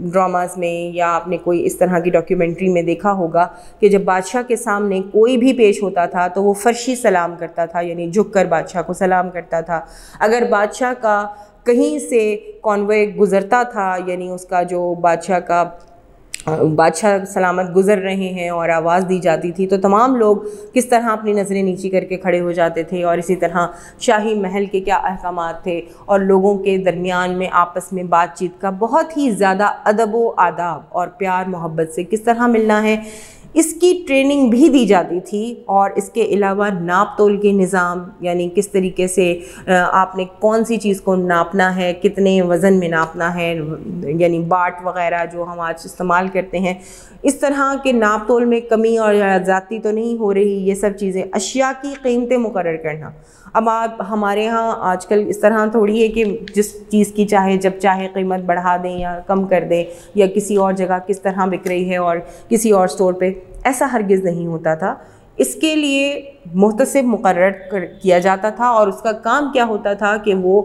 ڈراماز میں یا آپ نے کوئی اس طرح کی ڈاکیومنٹری میں دیکھا ہوگا کہ جب بادشاہ کے سامنے کوئی بھی پیش ہوتا تھا تو وہ فرشی سلام کرتا تھا، یعنی جھک کر بادشاہ کو سلام کرتا تھا۔ اگر بادشاہ کا کہیں سے کانوے گزرتا تھا، یعنی اس کا جو بادشاہ سلامت گزر رہے ہیں اور آواز دی جاتی تھی تو تمام لوگ کس طرح اپنی نظریں نیچی کر کے کھڑے ہو جاتے تھے، اور اسی طرح شاہی محل کے کیا احکامات تھے اور لوگوں کے درمیان میں آپس میں بات چیت کا بہت ہی زیادہ ادب و آداب اور پیار محبت سے کس طرح ملنا ہے، اس کی ٹریننگ بھی دی جاتی تھی۔ اور اس کے علاوہ ناپ تول کے نظام، یعنی کس طریقے سے آپ نے کون سی چیز کو ناپنا ہے، کتنے وزن میں ناپنا ہے، یعنی باٹ وغیرہ جو ہم آج استعمال کرتے ہیں، اس طرح کے ناپ تول میں کمی اور زیادتی تو نہیں ہو رہی، یہ سب چیزیں، اشیاء کی قیمتیں مقرر کرنا۔ اب آپ ہمارے ہاں آج کل اس طرح تھوڑی ہے کہ جس چیز کی چاہے جب چاہے قیمت بڑھا دیں یا کم کر دیں، یا کسی اور جگہ کس طرح بک رہی ہے اور کسی اور سٹور پہ، ایسا ہرگز نہیں ہوتا تھا۔ اس کے لیے محتسب مقرر کیا جاتا تھا اور اس کا کام کیا ہوتا تھا کہ وہ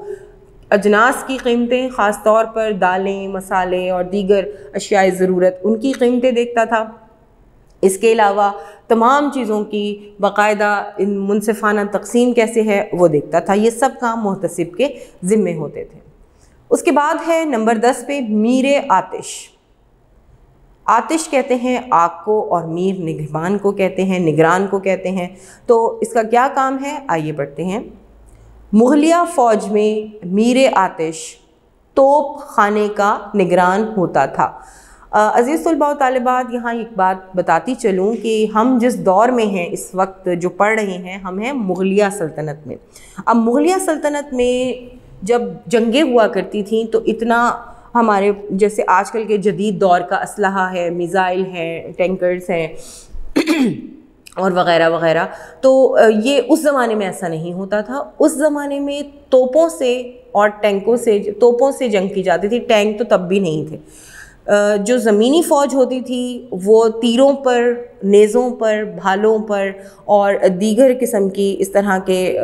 اجناس کی قیمتیں، خاص طور پر دالیں، مسالے اور دیگر اشیاء ضرورت، ان کی قیمتیں دیکھتا تھا۔ اس کے علاوہ تمام چیزوں کی باقاعدہ منصفانہ تقسیم کیسے ہے وہ دیکھتا تھا۔ یہ سب کام محتسب کے ذمے ہوتے تھے۔ اس کے بعد ہے نمبر 10 پہ میر آتش۔ آتش کہتے ہیں آگ کو، اور میر نگہبان کو کہتے ہیں، نگران کو کہتے ہیں۔ تو اس کا کیا کام ہے، آئیے پڑھتے ہیں۔ مغلیہ فوج میں میر آتش توپ خانے کا نگران ہوتا تھا۔ عزیز طلباء و طالبات، یہاں ایک بات بتاتی چلوں کہ ہم جس دور میں ہیں اس وقت جو پڑھ رہے ہیں، ہم ہیں مغلیہ سلطنت میں۔ اب مغلیہ سلطنت میں جب جنگیں ہوا کرتی تھیں تو اتنا ہمارے جیسے آج کل کے جدید دور کا اسلحہ ہے، میزائل ہیں، ٹینکرز ہیں اور وغیرہ وغیرہ، تو یہ اس زمانے میں ایسا نہیں ہوتا تھا۔ اس زمانے میں توپوں سے اور توپوں سے جنگ کی جاتی تھی، ٹینک تو تب بھی نہیں تھے۔ جو زمینی فوج ہوتی تھی وہ تیروں پر، نیزوں پر، بھالوں پر اور دیگر قسم کی اس طرح کے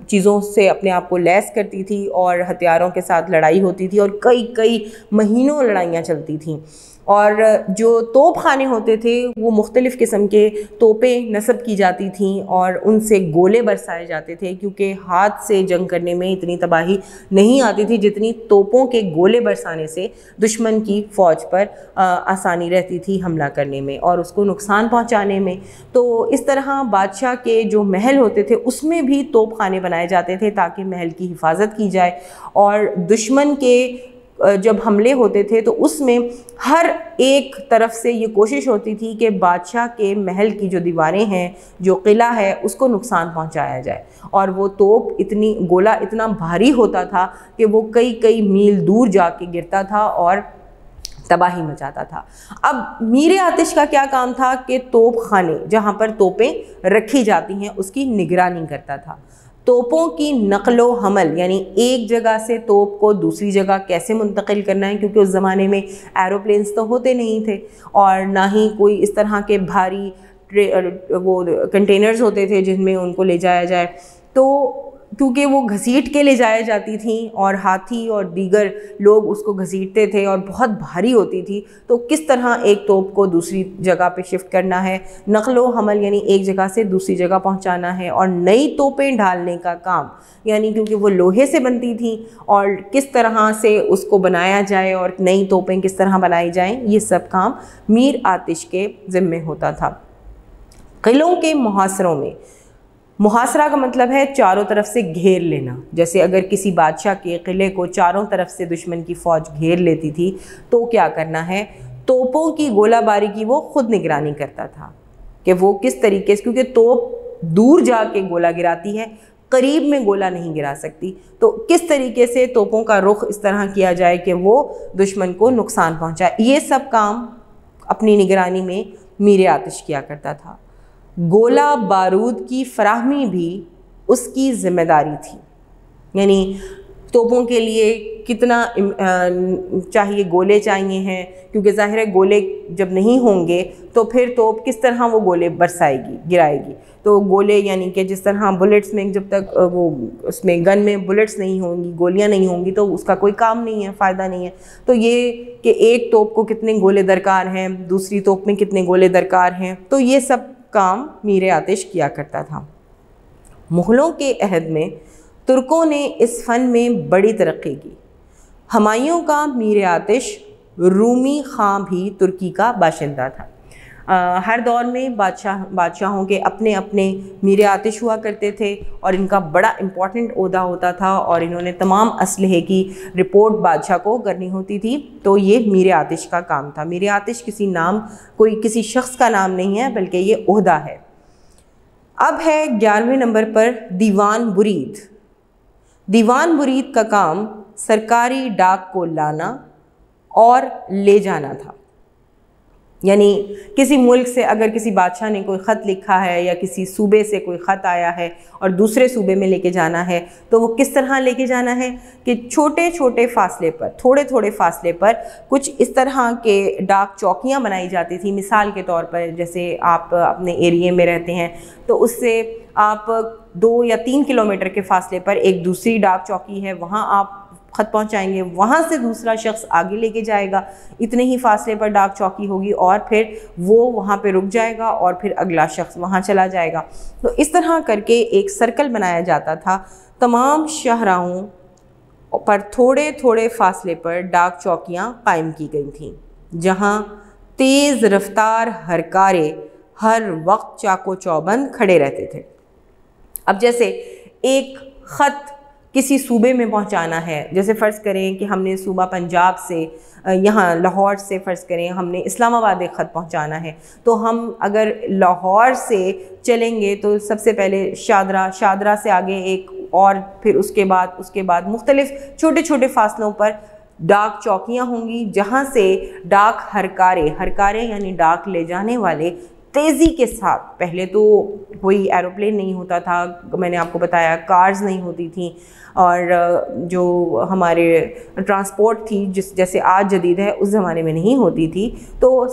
چیزوں سے اپنے آپ کو لیس کرتی تھی، اور ہتھیاروں کے ساتھ لڑائی ہوتی تھی اور کئی مہینوں لڑائیاں چلتی تھیں۔ اور جو توپ خانے ہوتے تھے وہ مختلف قسم کے توپیں نصب کی جاتی تھیں اور ان سے گولے برسائے جاتے تھے، کیونکہ ہاتھ سے جنگ کرنے میں اتنی تباہی نہیں آتی تھی جتنی توپوں کے گولے برسانے سے دشمن کی فوج پر آسانی رہتی تھی حملہ کرنے میں اور اس کو نقصان پہنچانے میں۔ تو اس طرح بادشاہ کے جو محل ہوتے تھے اس میں بھی توپ خانے بنائے جاتے تھے تاکہ محل کی حفاظت کی جائے، اور دشمن کے جب حملے ہوتے تھے تو اس میں ہر ایک طرف سے یہ کوشش ہوتی تھی کہ بادشاہ کے محل کی جو دیواریں ہیں، جو قلعہ ہے، اس کو نقصان پہنچایا جائے، اور وہ توپ گولہ اتنا بھاری ہوتا تھا کہ وہ کئی میل دور جا کے گرتا تھا اور تباہی مچاتا تھا۔ اب میر آتش کا کیا کام تھا کہ توپ خانے جہاں پر توپیں رکھی جاتی ہیں اس کی نگرانی کرتا تھا۔ توپوں کی نقل و حمل، یعنی ایک جگہ سے توپ کو دوسری جگہ کیسے منتقل کرنا ہے، کیونکہ اس زمانے میں ایروپلینز تو ہوتے نہیں تھے اور نہ ہی کوئی اس طرح کے بھاری وہ کنٹینرز ہوتے تھے جن میں ان کو لے جایا جائے، تو کیونکہ وہ گھسیٹ کے لے جایا جاتی تھیں اور ہاتھی اور دیگر لوگ اس کو گھسیٹتے تھے اور بہت بھاری ہوتی تھی، تو کس طرح ایک توپ کو دوسری جگہ پہ شفٹ کرنا ہے، نقل و حمل یعنی ایک جگہ سے دوسری جگہ پہنچانا ہے، اور نئی توپیں ڈالنے کا کام، یعنی کیونکہ وہ لوہے سے بنتی تھیں اور کس طرح سے اس کو بنایا جائے اور نئی توپیں کس طرح بنائی جائیں، یہ سب کام میر آتش کے ذمے ہوتا تھا۔ قلعوں کے محاصروں میں محاصرہ کا مطلب ہے چاروں طرف سے گھیر لینا. جیسے اگر کسی بادشاہ کے قلعے کو چاروں طرف سے دشمن کی فوج گھیر لیتی تھی تو کیا کرنا ہے, توپوں کی گولہ باری کی وہ خود نگرانی کرتا تھا کہ وہ کس طریقے سے, کیونکہ توپ دور جا کے گولہ گراتی ہے, قریب میں گولہ نہیں گرا سکتی, تو کس طریقے سے توپوں کا رخ اس طرح کیا جائے کہ وہ دشمن کو نقصان پہنچائے. یہ سب کام اپنی نگرانی میں میر آتش کیا کرتا تھا. گولہ بارود کی فراہمی بھی اس کی ذمہ داری تھی, یعنی توپوں کے لیے کتنا چاہیے, گولے چاہیے ہیں, کیونکہ ظاہر ہے گولے جب نہیں ہوں گے تو پھر توپ کس طرح وہ گولے برسائے گی, گرائے گی. تو گولے یعنی کہ جس طرح بلٹس میں جب تک وہ اس میں گن میں بلٹس نہیں ہوں گی, گولیاں نہیں ہوں گی تو اس کا کوئی کام نہیں ہے, فائدہ نہیں ہے. تو یہ کہ ایک توپ کو کتنے گولے درکار ہیں, دوسری توپ میں کتنے گولے درکار ہیں, تو یہ سب کام میر آتش کیا کرتا تھا. مغلوں کے عہد میں ترکوں نے اس فن میں بڑی ترقی کی. ہمایوں کا میر آتش رومی خاں بھی ترکی کا باشندہ تھا. ہر دور میں بادشاہوں کے اپنے اپنے میر آتش ہوا کرتے تھے اور ان کا بڑا امپورٹنٹ عہدہ ہوتا تھا اور انہوں نے تمام اسلحے کی رپورٹ بادشاہ کو کرنی ہوتی تھی. تو یہ میر آتش کا کام تھا. میر آتش کوئی کسی شخص کا نام نہیں ہے بلکہ یہ عہدہ ہے. اب ہے 11ویں نمبر پر دیوان برید. دیوان برید کا کام سرکاری ڈاک کو لانا اور لے جانا تھا. یعنی کسی ملک سے اگر کسی بادشاہ نے کوئی خط لکھا ہے یا کسی صوبے سے کوئی خط آیا ہے اور دوسرے صوبے میں لے کے جانا ہے تو وہ کس طرح لے کے جانا ہے کہ چھوٹے چھوٹے فاصلے پر, تھوڑے تھوڑے فاصلے پر کچھ اس طرح کے ڈاک چوکیاں بنائی جاتی تھیں. مثال کے طور پر جیسے آپ اپنے ایریے میں رہتے ہیں تو اس سے آپ 2 یا 3 کلومیٹر کے فاصلے پر ایک دوسری ڈاک چوکی ہے, وہاں آپ خط پہنچائیں گے, وہاں سے دوسرا شخص آگے لے کے جائے گا, اتنے ہی فاصلے پر ڈاک چوکی ہوگی اور پھر وہ وہاں پہ رک جائے گا اور پھر اگلا شخص وہاں چلا جائے گا. تو اس طرح کر کے ایک سرکل بنایا جاتا تھا. تمام شاہراہوں پر تھوڑے تھوڑے فاصلے پر ڈاک چوکیاں قائم کی گئی تھیں جہاں تیز رفتار ہرکارے ہر وقت چاق و چوبند کھڑے رہتے تھے. اب جیسے ایک خط کسی صوبے میں پہنچانا ہے, جیسے فرض کریں کہ ہم نے صوبہ پنجاب سے یہاں لاہور سے فرض کریں ہم نے اسلام آباد ایک خط پہنچانا ہے, تو ہم اگر لاہور سے چلیں گے تو سب سے پہلے شادرہ سے آگے ایک اور پھر اس کے بعد مختلف چھوٹے چھوٹے فاصلوں پر ڈاک چوکیاں ہوں گی جہاں سے ڈاک ہرکارے یعنی ڈاک لے جانے والے تیزی کے ساتھ, پہلے تو کوئی ایروپلین نہیں ہوتا تھا, میں نے آپ کو بتایا کارز نہیں ہوتی تھیں, اور جو ہمارے ٹرانسپورٹ تھی جیسے آج جدید ہے اس زمانے میں نہیں ہوتی تھی, تو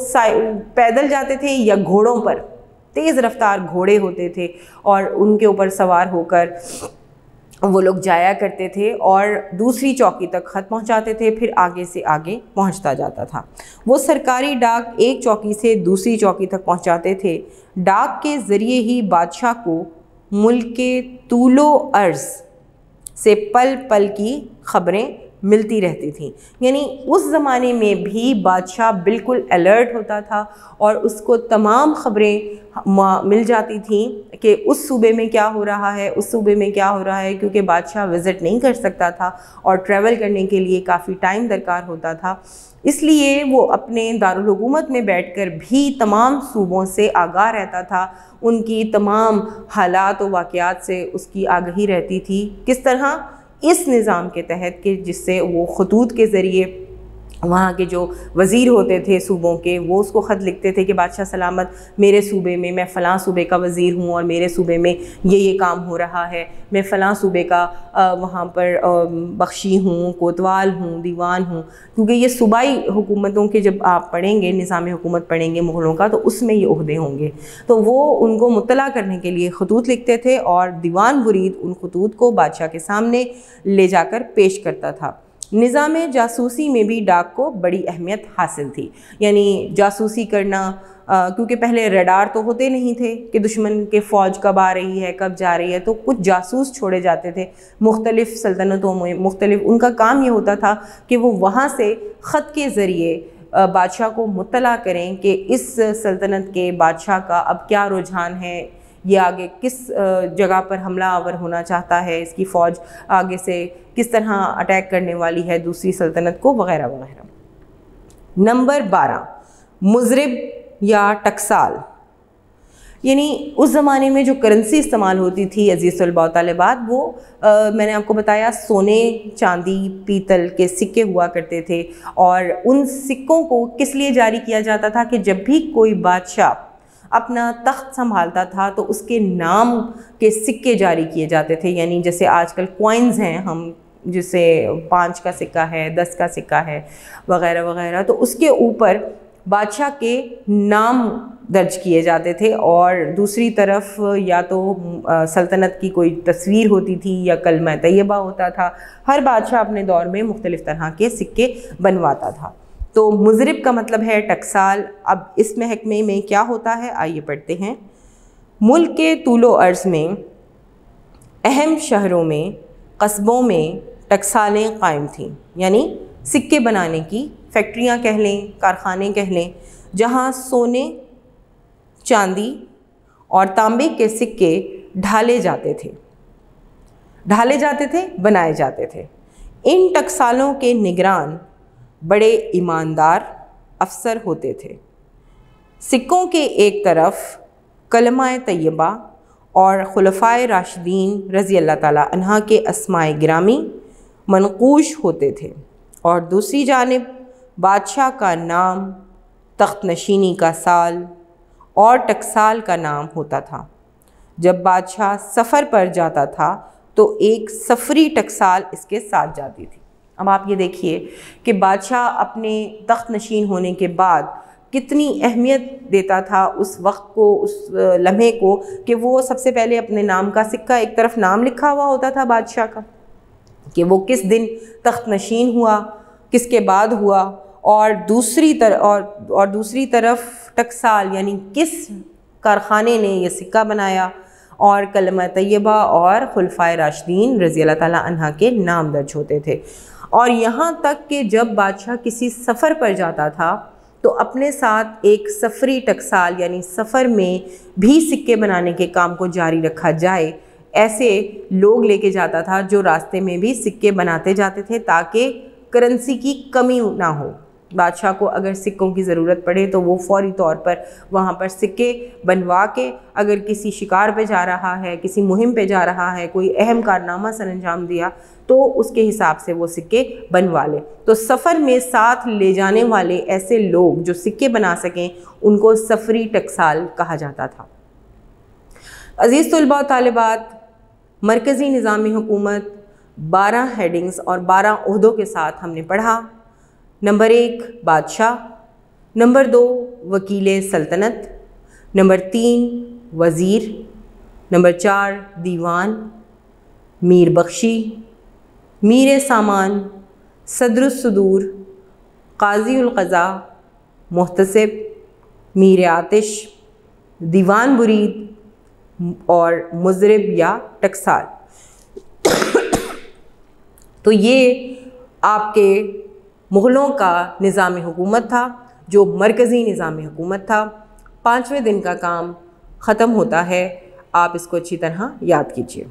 پیدل جاتے تھے یا گھوڑوں پر, تیز رفتار گھوڑے ہوتے تھے اور ان کے اوپر سوار ہو کر وہ لوگ جایا کرتے تھے اور دوسری چوکی تک خط پہنچاتے تھے, پھر آگے سے آگے پہنچتا جاتا تھا. وہ سرکاری ڈاک ایک چوکی سے دوسری چوکی تک پہنچاتے تھے. ڈاک کے ذریعے ہی بادشاہ کو ملک کے طول و عرض سے پل پل کی خبریں ملتی رہتی تھیں. یعنی اس زمانے میں بھی بادشاہ بالکل الرٹ ہوتا تھا اور اس کو تمام خبریں مل جاتی تھیں کہ اس صوبے میں کیا ہو رہا ہے, اس صوبے میں کیا ہو رہا ہے, کیونکہ بادشاہ وزٹ نہیں کر سکتا تھا اور ٹریول کرنے کے لیے کافی ٹائم درکار ہوتا تھا. اس لیے وہ اپنے دارالحکومت میں بیٹھ کر بھی تمام صوبوں سے آگاہ رہتا تھا, ان کی تمام حالات و واقعات سے اس کی آگہی رہتی تھی. کس طرح؟ اس نظام کے تحت کہ جس سے وہ خطوط کے ذریعے وہاں کے جو وزیر ہوتے تھے صوبوں کے وہ اس کو خط لکھتے تھے کہ بادشاہ سلامت میرے صوبے میں, میں فلاں صوبے کا وزیر ہوں اور میرے صوبے میں یہ کام ہو رہا ہے, میں فلاں صوبے کا وہاں پر بخشی ہوں, کوتوال ہوں, دیوان ہوں. کیونکہ یہ صوبائی حکومتوں کے جب آپ پڑھیں گے, نظام حکومت پڑھیں گے مغلوں کا, تو اس میں یہ عہدے ہوں گے. تو وہ ان کو مطلع کرنے کے لیے خطوط لکھتے تھے اور دیوان برید ان خطوط کو بادشاہ کے سامنے لے جا کر پیش کرتا تھا. نظام جاسوسی میں بھی ڈاک کو بڑی اہمیت حاصل تھی. یعنی جاسوسی کرنا, کیونکہ پہلے ریڈار تو ہوتے نہیں تھے کہ دشمن کے فوج کب آ رہی ہے, کب جا رہی ہے, تو کچھ جاسوس چھوڑے جاتے تھے مختلف سلطنتوں میں. ان کا کام یہ ہوتا تھا کہ وہ وہاں سے خط کے ذریعے بادشاہ کو مطلع کریں کہ اس سلطنت کے بادشاہ کا اب کیا رجحان ہے, یہ آگے کس جگہ پر حملہ آور ہونا چاہتا ہے، اس کی فوج آگے سے کس طرح اٹیک کرنے والی ہے دوسری سلطنت کو، وغیرہ وغیرہ۔ نمبر 12 مضرب یا ٹکسال، یعنی اس زمانے میں جو کرنسی استعمال ہوتی تھی عزیز طلباء و طالبات، وہ میں نے آپ کو بتایا سونے، چاندی، پیتل کے سکے ہوا کرتے تھے، اور ان سکوں کو کس لیے جاری کیا جاتا تھا کہ جب بھی کوئی بادشاہ اپنا تخت سنبھالتا تھا تو اس کے نام کے سکے جاری کیے جاتے تھے، یعنی جیسے آج کل کوائنز ہیں ہم، جسے 5 کا سکہ ہے، 10 کا سکہ ہے، وغیرہ وغیرہ، تو اس کے اوپر بادشاہ کے نام درج کیے جاتے تھے، اور دوسری طرف یا تو سلطنت کی کوئی تصویر ہوتی تھی یا کلمہ طیبہ ہوتا تھا۔ ہر بادشاہ اپنے دور میں مختلف طرح کے سکے بنواتا تھا۔ تو مضرب کا مطلب ہے ٹکسال۔ اب اس محکمے میں کیا ہوتا ہے، آئیے پڑھتے ہیں۔ ملک کے طول و عرض میں اہم شہروں میں، قصبوں میں ٹکسالیں قائم تھیں، یعنی سکے بنانے کی فیکٹریاں کہہ لیں، کارخانے کہہ لیں، جہاں سونے، چاندی اور تانبے کے سکے ڈھالے جاتے تھے، بنائے جاتے تھے۔ ان ٹکسالوں کے نگران بڑے ایماندار افسر ہوتے تھے۔ سکوں کے ایک طرف کلمہ طیبہ اور خلفائے راشدین رضی اللہ تعالیٰ عنہ کے اسماء گرامی منقوش ہوتے تھے، اور دوسری جانب بادشاہ کا نام، تخت نشینی کا سال اور ٹکسال کا نام ہوتا تھا۔ جب بادشاہ سفر پر جاتا تھا تو ایک سفری ٹکسال اس کے ساتھ جاتی تھی۔ اب آپ یہ دیکھیے کہ بادشاہ اپنے تخت نشین ہونے کے بعد کتنی اہمیت دیتا تھا اس وقت کو، اس لمحے کو، کہ وہ سب سے پہلے اپنے نام کا سکہ، ایک طرف نام لکھا ہوا ہوتا تھا بادشاہ کا کہ وہ کس دن تخت نشین ہوا، کس کے بعد ہوا، اور دوسری طرف ٹکسال یعنی کس کارخانے نے یہ سکہ بنایا، اور کلمہ طیبہ اور خلفائے راشدین رضی اللہ تعالیٰ عنہ کے نام درج ہوتے تھے۔ اور یہاں تک کہ جب بادشاہ کسی سفر پر جاتا تھا تو اپنے ساتھ ایک سفری ٹکسال یعنی سفر میں بھی سکے بنانے کے کام کو جاری رکھا جائے، ایسے لوگ لے کے جاتا تھا جو راستے میں بھی سکے بناتے جاتے تھے تاکہ کرنسی کی کمی نہ ہو۔ بادشاہ کو اگر سکوں کی ضرورت پڑے تو وہ فوری طور پر وہاں پر سکے بنوا کے، اگر کسی شکار پہ جا رہا ہے، کسی مہم پہ جا رہا ہے، کوئی اہم کارنامہ سر انجام دیا تو اس کے حساب سے وہ سکے بنوا لے۔ تو سفر میں ساتھ لے جانے والے ایسے لوگ جو سکے بنا سکیں ان کو سفری ٹکسال کہا جاتا تھا۔ عزیز طلباء و طالبات، مرکزی نظام حکومت 12 ہیڈنگز اور 12 عہدوں کے ساتھ ہم نے پڑھا۔ نمبر 1 بادشاہ، نمبر 2 وکیل سلطنت، نمبر 3 وزیر، نمبر 4 دیوان، میر بخشی، میر سامان، صدر الصدور، قاضی القضاء، محتسب، میر آتش، دیوان برید اور مضرب یا ٹکسال۔ تو یہ آپ کے مغلوں کا نظام حکومت تھا جو مرکزی نظام حکومت تھا۔ 5ویں دن کا کام ختم ہوتا ہے، آپ اس کو اچھی طرح یاد کیجیے۔